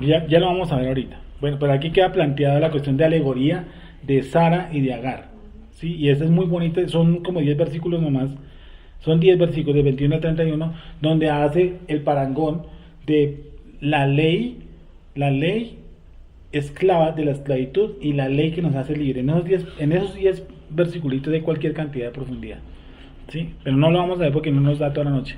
ya lo vamos a ver ahorita. Bueno, pero aquí queda planteada la cuestión de alegoría de Sara y de Agar. ¿Sí? Y esta es muy bonita, son como 10 versículos nomás. Son 10 versículos de 21 al 31, donde hace el parangón de la ley esclava de la esclavitud y la ley que nos hace libre. En esos 10 versículos hay cualquier cantidad de profundidad. ¿Sí? Pero no lo vamos a ver porque no nos da toda la noche.